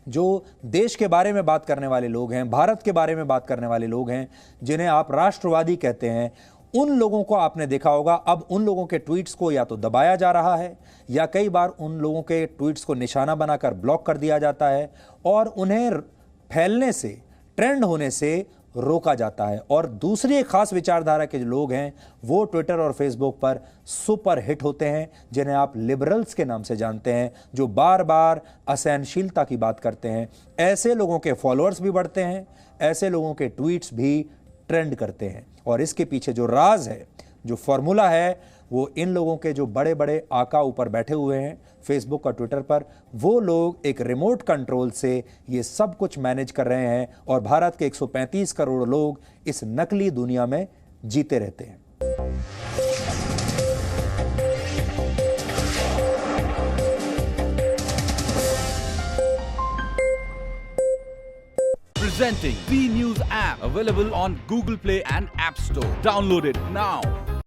जो देश के बारे में बात करने वाले लोग हैं, भारत के बारे में बात करने वाले लोग हैं, जिन्हें आप राष्ट्रवादी कहते हैं, उन लोगों को आपने देखा होगा अब उन लोगों के ट्वीट्स को या तो दबाया जा रहा है या कई बार उन लोगों के ट्वीट्स को निशाना बनाकर ब्लॉक कर दिया जाता है और उन्हें फैलने से, ट्रेंड होने से रोका जाता है। और दूसरी एक खास विचारधारा के जो लोग हैं वो ट्विटर और फेसबुक पर सुपर हिट होते हैं, जिन्हें आप लिबरल्स के नाम से जानते हैं, जो बार बार असहनशीलता की बात करते हैं। ऐसे लोगों के फॉलोअर्स भी बढ़ते हैं, ऐसे लोगों के ट्वीट्स भी ट्रेंड करते हैं और इसके पीछे जो राज है, जो फॉर्मूला है, वो इन लोगों के जो बड़े बड़े आका ऊपर बैठे हुए हैं फेसबुक और ट्विटर पर, वो लोग एक रिमोट कंट्रोल से ये सब कुछ मैनेज कर रहे हैं और भारत के 135 करोड़ लोग इस नकली दुनिया में जीते रहते हैं। Presenting B News app, available on Google Play and App Store. Download it now.